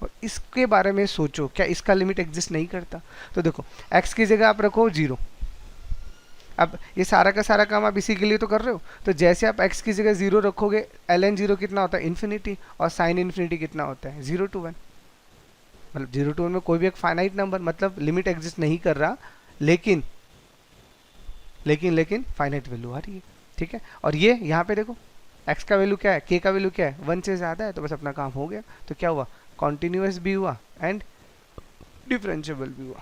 और इसके बारे में सोचो क्या इसका लिमिट एग्जिस्ट नहीं करता। तो देखो एक्स की जगह आप रखो 0, अब ये सारा का सारा काम आप इसी के लिए तो कर रहे हो, तो जैसे आप x की जगह 0 रखोगे, ln 0 कितना होता है इन्फिनिटी, और साइन इन्फिनिटी कितना होता है 0 to 1, मतलब 0 to 1 में कोई भी एक फाइनाइट नंबर, मतलब लिमिट एग्जिस्ट नहीं कर रहा, लेकिन फाइनाइट वैल्यू आ रही है, ठीक है। और ये यहाँ पे देखो x का वैल्यू क्या है, k का वैल्यू क्या है 1 से ज़्यादा है, तो बस अपना काम हो गया। तो क्या हुआ, कॉन्टिन्यूस भी हुआ एंड डिफरेंशिएबल भी हुआ,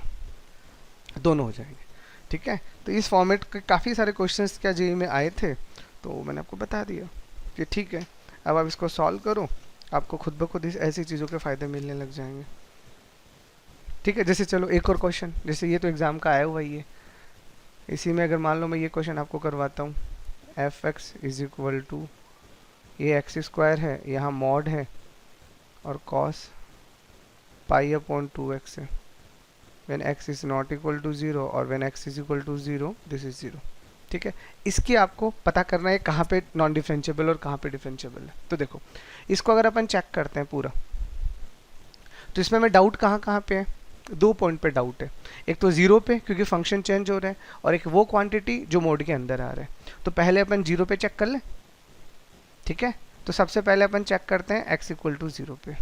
दोनों हो जाएंगे, ठीक है। तो इस फॉर्मेट के काफ़ी सारे क्वेश्चंस क्या जेईई में आए थे, तो मैंने आपको बता दिया कि ठीक है, अब आप इसको सॉल्व करो, आपको खुद ब खुद ऐसी चीज़ों के फ़ायदे मिलने लग जाएंगे, ठीक है। जैसे चलो एक और क्वेश्चन, जैसे ये तो एग्ज़ाम का आया हुआ ही है, इसी में अगर मान लो मैं ये क्वेश्चन आपको करवाता हूँ, f x is equal to, ये एक्स स्क्वायर है, यहाँ मॉड है, और कॉस पाई अपॉन 2x है, when x is not equal to 0 और when x is equal to 0 this is 0, ठीक है। इसकी आपको पता करना है कहाँ पे नॉन डिफरेंशिएबल और कहाँ पे डिफरेंशिएबल है। तो देखो इसको अगर अपन चेक करते हैं पूरा, तो इसमें मैं डाउट कहाँ कहाँ पे है, 2 पॉइंट पे डाउट है, एक तो 0 पे क्योंकि फंक्शन चेंज हो रहा है, और एक वो क्वांटिटी जो मोड के अंदर आ रहा है। तो पहले अपन 0 पे चेक कर लें, ठीक है। तो सबसे पहले अपन चेक करते हैं x इक्वल टू 0 पे।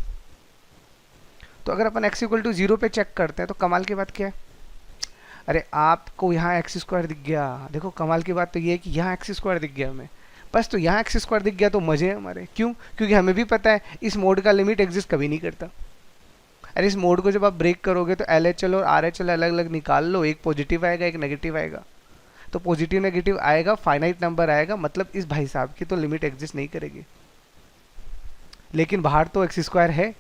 तो अगर अपन x इक्वल टू 0 पे चेक करते हैं तो कमाल की बात क्या है, अरे आपको यहाँ एक्स स्क्वायर दिख गया, देखो कमाल की बात तो ये है कि यहाँ एक्स स्क्वायर दिख गया हमें, बस तो यहाँ एक्स स्क्वायर दिख गया तो मजे हैं हमारे, क्यों, क्योंकि हमें भी पता है इस मोड का लिमिट एग्जिस्ट कभी नहीं करता। अरे इस मोड को जब आप ब्रेक करोगे तो एल एच एल और आर एच एल अलग अलग निकाल लो, एक पॉजिटिव आएगा एक नेगेटिव आएगा, तो पॉजिटिव नेगेटिव आएगा, फाइनाइट नंबर आएगा, मतलब इस भाई साहब की तो लिमिट एग्जिस्ट नहीं करेगी। लेकिन बाहर तो एक्स स्क्वायर है,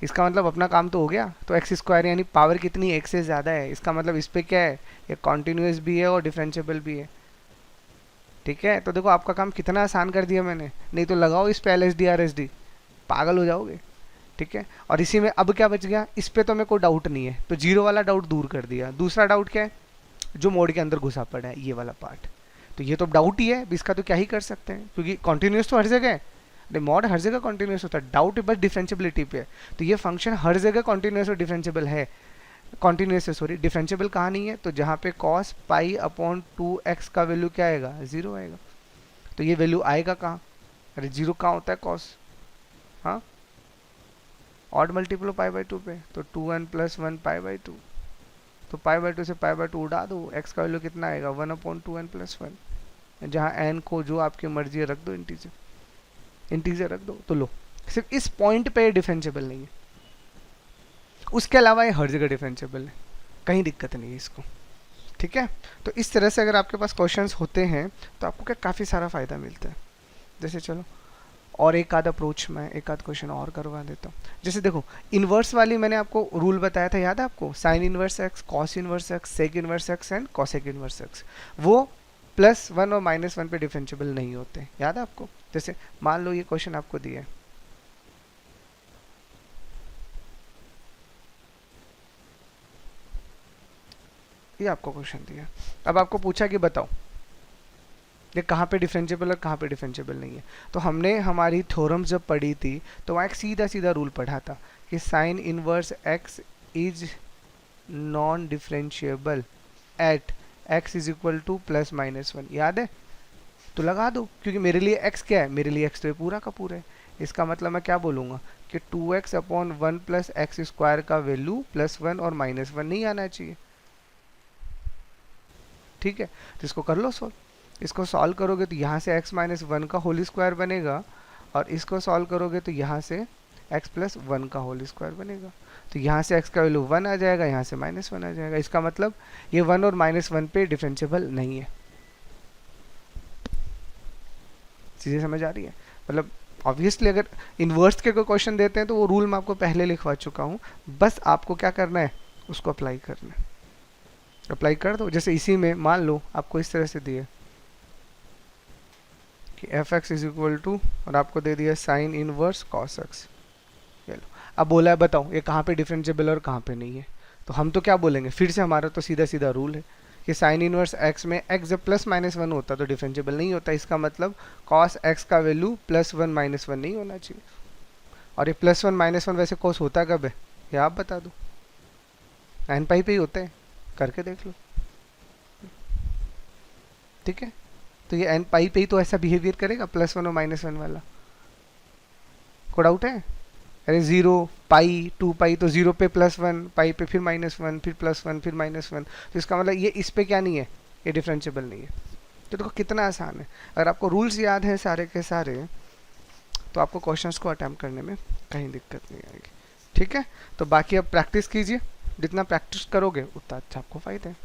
इसका मतलब अपना काम तो हो गया। तो एक्स स्क्वायर यानी पावर कितनी, एक से ज़्यादा है, इसका मतलब इस पर क्या है, ये कॉन्टिन्यूस भी है और डिफरेंशिएबल भी है, ठीक है। तो देखो आपका काम कितना आसान कर दिया मैंने, नहीं तो लगाओ इस पे L S D R S D, पागल हो जाओगे, ठीक है। और इसी में अब क्या बच गया, इस पे तो मेरे को डाउट नहीं है, तो 0 वाला डाउट दूर कर दिया। दूसरा डाउट क्या है, जो मोड के अंदर घुसा पड़ा है ये वाला पार्ट, तो ये तो डाउट ही है, इसका तो क्या ही कर सकते हैं, क्योंकि कॉन्टिन्यूस तो हर जगह है, मॉड हर जगह कॉन्टिन्यूस होता है, डाउट बस डिफरेंशिएबिलिटी पे है। तो ये फंक्शन हर जगह कॉन्टिन्यूस और डिफरेंशिएबल है, कॉन्टिन्यूस है सॉरी, डिफरेंशिएबल कहाँ नहीं है, तो जहाँ पे कॉस पाई अपॉन 2x का वैल्यू क्या आएगा 0 आएगा। तो ये वैल्यू आएगा कहाँ, अरे 0 कहाँ होता है कॉस, हाँ ऑड मल्टीपल पाई बाई 2 पे, तो 2n प्लस 1 पाई बाई 2, तो पाई बाई 2 से पाई बाई 2 उड़ा दो, x का वैल्यू कितना आएगा 1 अपॉन 2n प्लस 1, जहाँ n को जो आपकी मर्जी है रख दो, इंटीजर रख दो। तो लो सिर्फ इस पॉइंट पे डिफरेंशिएबल नहीं है, उसके अलावा ये हर जगह डिफरेंशिएबल है, कहीं दिक्कत नहीं है इसको, ठीक है। तो इस तरह से अगर आपके पास क्वेश्चंस होते हैं तो आपको क्या काफ़ी सारा फ़ायदा मिलता है। जैसे चलो और एक आध अप्रोच में एक आध क्वेश्चन और करवा देता हूँ। जैसे देखो इन्वर्स वाली मैंने आपको रूल बताया था, याद है आपको, sine inverse x, cos inverse x, sec inverse x and cosec inverse x, वो +1 और -1 पे डिफरेंशिएबल नहीं होते, याद है आपको। जैसे मान लो ये क्वेश्चन आपको दिया है, ये आपको क्वेश्चन दिया, अब आपको पूछा कि बताओ ये कहाँ पे डिफरेंशिएबल और कहाँ पे डिफरेंशिएबल नहीं है। तो हमने हमारी थ्योरम्स जब पढ़ी थी तो वहाँ एक सीधा सीधा रूल पढ़ा था कि sine inverse x is non differentiable at x is equal to +-1, याद है, तो लगा दो, क्योंकि मेरे लिए x क्या है, मेरे लिए x तो ये पूरा का पूरा है, इसका मतलब मैं क्या बोलूँगा कि 2x upon 1 plus x square का वैल्यू +1 और -1 नहीं आना चाहिए, ठीक है। तो इसको कर लो सॉल्व, इसको सॉल्व करोगे तो यहाँ से x माइनस 1 का होल स्क्वायर बनेगा, और इसको सॉल्व करोगे तो यहाँ से x प्लस 1 का होल स्क्वायर बनेगा, तो यहाँ से x का वैल्यू 1 आ जाएगा, यहाँ से -1 आ जाएगा, इसका मतलब ये 1 और -1 पे डिफरेंशिएबल नहीं है। चीज़ें समझ आ रही है, मतलब ऑब्वियसली अगर इन्वर्स के कोई क्वेश्चन देते हैं तो वो रूल मैं आपको पहले लिखवा चुका हूँ, बस आपको क्या करना है उसको अप्लाई करना है, अप्लाई कर दो। जैसे इसी में मान लो आपको इस तरह से दिए कि f x is equal to, और आपको दे दिया साइन इनवर्स कॉस एक्स, ये लो, अब बोला है बताओ ये कहाँ पे डिफरेंशिएबल और कहाँ पे नहीं है, तो हम तो क्या बोलेंगे, फिर से हमारा तो सीधा सीधा रूल है कि साइन इनवर्स एक्स में एक्स जब प्लस माइनस वन होता तो डिफरेंशिएबल नहीं होता, इसका मतलब कॉस एक्स का value plus one minus one नहीं होना चाहिए। और ये प्लस वन माइनस वन वैसे कॉस होता कब है, ये आप बता दो। एन पाई पे ही होते हैं, करके देख लो। ठीक है, तो ये एन पाई पे ही तो ऐसा बिहेवियर करेगा प्लस वन और माइनस वन वाला। को डाउट है? अरे जीरो पाई टू पाई तो जीरो पे प्लस वन, पाई पे फिर माइनस वन, फिर प्लस वन, फिर माइनस वन, तो इसका मतलब ये इस पे क्या नहीं है, ये डिफरेंशिएबल नहीं है। तो देखो कितना आसान है, अगर आपको रूल्स याद हैं सारे के सारे तो आपको क्वेश्चंस को अटेम्प्ट करने में कहीं दिक्कत नहीं आएगी। ठीक है, तो बाकी अब प्रैक्टिस कीजिए, जितना प्रैक्टिस करोगे उतना अच्छा आपको फायदा है।